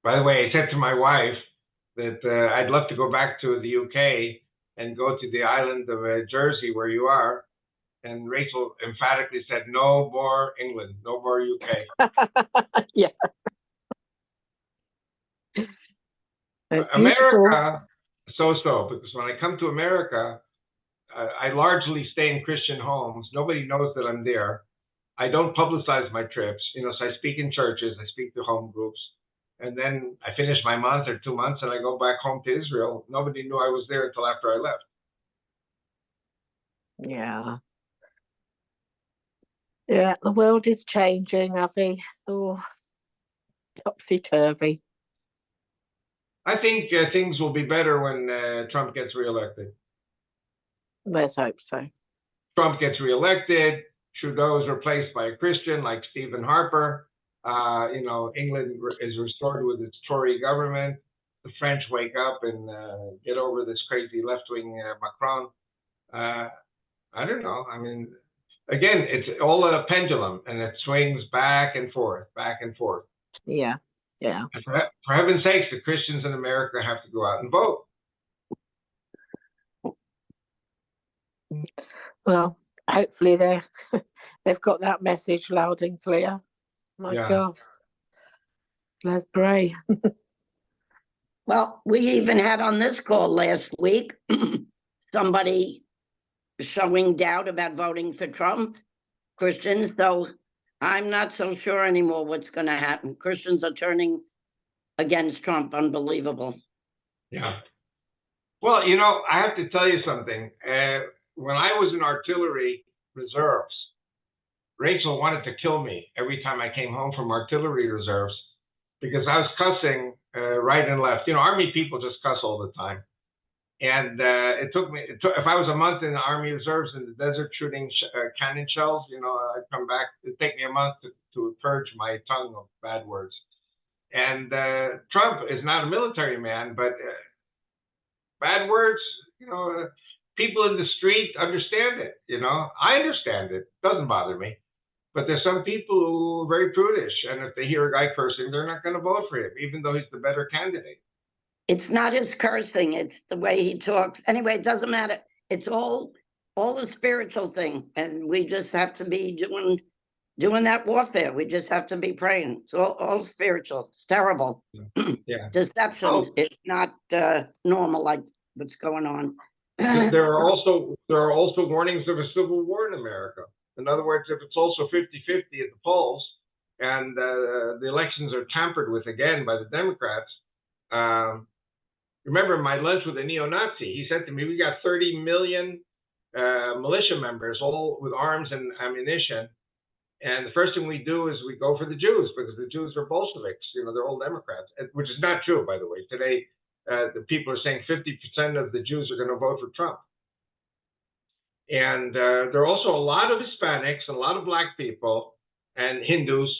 By the way, I said to my wife that I'd love to go back to the UK and go to the island of Jersey, where you are. And Rachel emphatically said, no more England, no more UK. Yeah. It's beautiful. America, so-so, because when I come to America, I largely stay in Christian homes. Nobody knows that I'm there. I don't publicize my trips. You know, so I speak in churches, I speak to home groups. And then I finish my month or 2 months and I go back home to Israel. Nobody knew I was there until after I left. Yeah. Yeah, the world is changing, Avi. It's all topsy-turvy. I think things will be better when Trump gets reelected. Let's hope so. Trump gets reelected. Trudeau is replaced by a Christian like Stephen Harper. You know, England is restored with its Tory government. The French wake up and get over this crazy left-wing Macron. I don't know. I mean, again, it's all a pendulum, and it swings back and forth, back and forth. Yeah, yeah. And for heaven's sakes, the Christians in America have to go out and vote. Well, hopefully they've got that message loud and clear. My God. Let's pray. Well, we even had on this call last week somebody showing doubt about voting for Trump, Christians. So I'm not so sure anymore what's going to happen. Christians are turning against Trump. Unbelievable. Yeah. Well, you know, I have to tell you something. When I was in artillery reserves, Rachel wanted to kill me every time I came home from artillery reserves because I was cussing right and left. You know, Army people just cuss all the time. And it took me, if I was a month in the Army Reserves in the desert shooting cannon shells, you know, I'd come back. It'd take me a month to purge my tongue of bad words. And Trump is not a military man, but bad words, you know, people in the street understand it, you know. I understand it. It doesn't bother me. But there's some people who are very prudish, and if they hear a guy cursing, they're not going to vote for him, even though he's the better candidate. It's not his cursing, it's the way he talks. Anyway, it doesn't matter. It's all a spiritual thing. And we just have to be doing that warfare. We just have to be praying. It's all spiritual. It's terrible. Yeah. Deception. Oh. It's not normal like what's going on. There are also warnings of a civil war in America. In other words, if it's also 50-50 at the polls and the elections are tampered with again by the Democrats, remember my lunch with a neo-Nazi, he said to me, we got 30 million militia members, all with arms and ammunition. And the first thing we do is we go for the Jews because the Jews are Bolsheviks, you know, they're all Democrats, which is not true, by the way. Today, the people are saying 50% of the Jews are going to vote for Trump. And there are also a lot of Hispanics and a lot of black people and Hindus.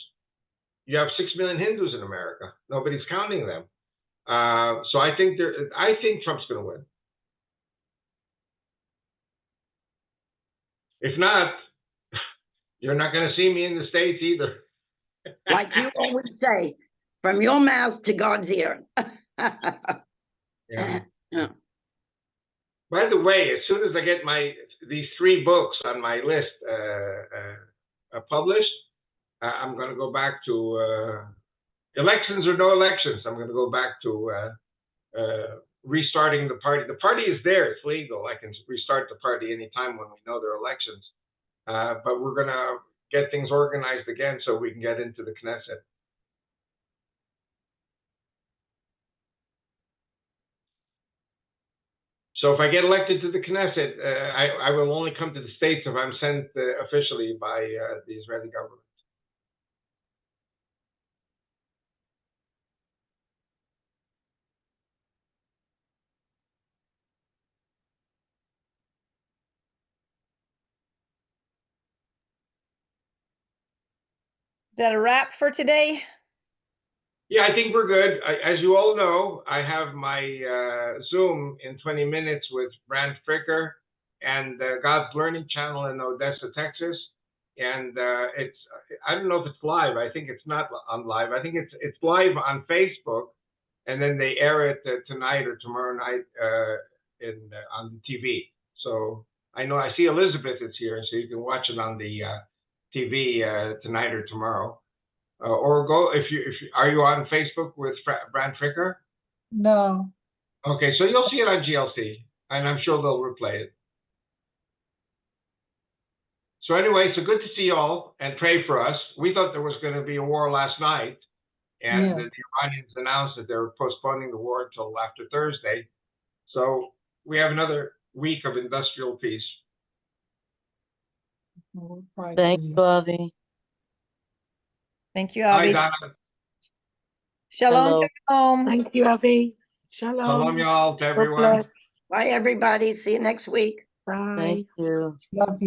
You have 6 million Hindus in America. Nobody's counting them. So I think Trump's going to win. If not, you're not going to see me in the States either. Like you always say, from your mouth to God's ear. Yeah. Yeah. By the way, as soon as I get these 3 books on my list published, I'm going to go back to elections or no elections. I'm going to go back to restarting the party. The party is there; it's legal. I can restart the party anytime when we know there are elections. But we're going to get things organized again so we can get into the Knesset. So if I get elected to the Knesset, I will only come to the States if I'm sent officially by the Israeli government. Is that a wrap for today? Yeah, I think we're good. As you all know, I have my Zoom in 20 minutes with Brand Fricker and God's Learning Channel in Odessa, Texas. And I don't know if it's live. I think it's not on live. I think it's live on Facebook, and then they air it tonight or tomorrow night on TV. So I know I see Elizabeth is here, so you can watch it on the TV tonight or tomorrow. Or go are you on Facebook with Brand Fricker? No. Okay, so you'll see it on GLC, and I'm sure they'll replay it. So anyway, so good to see you all and pray for us. We thought there was going to be a war last night, and Yes. the Iranians announced that they were postponing the war until after Thursday. So we have another week of industrial peace. We'll pray Thank for you, Avi. Thank you, Hi, Avi. Donna. Shalom, Hello. shalom. Thank you, Avi. Shalom. Shalom, y'all, to God everyone. bless. Bye, everybody. See you next week. Bye. Thank you. Love you.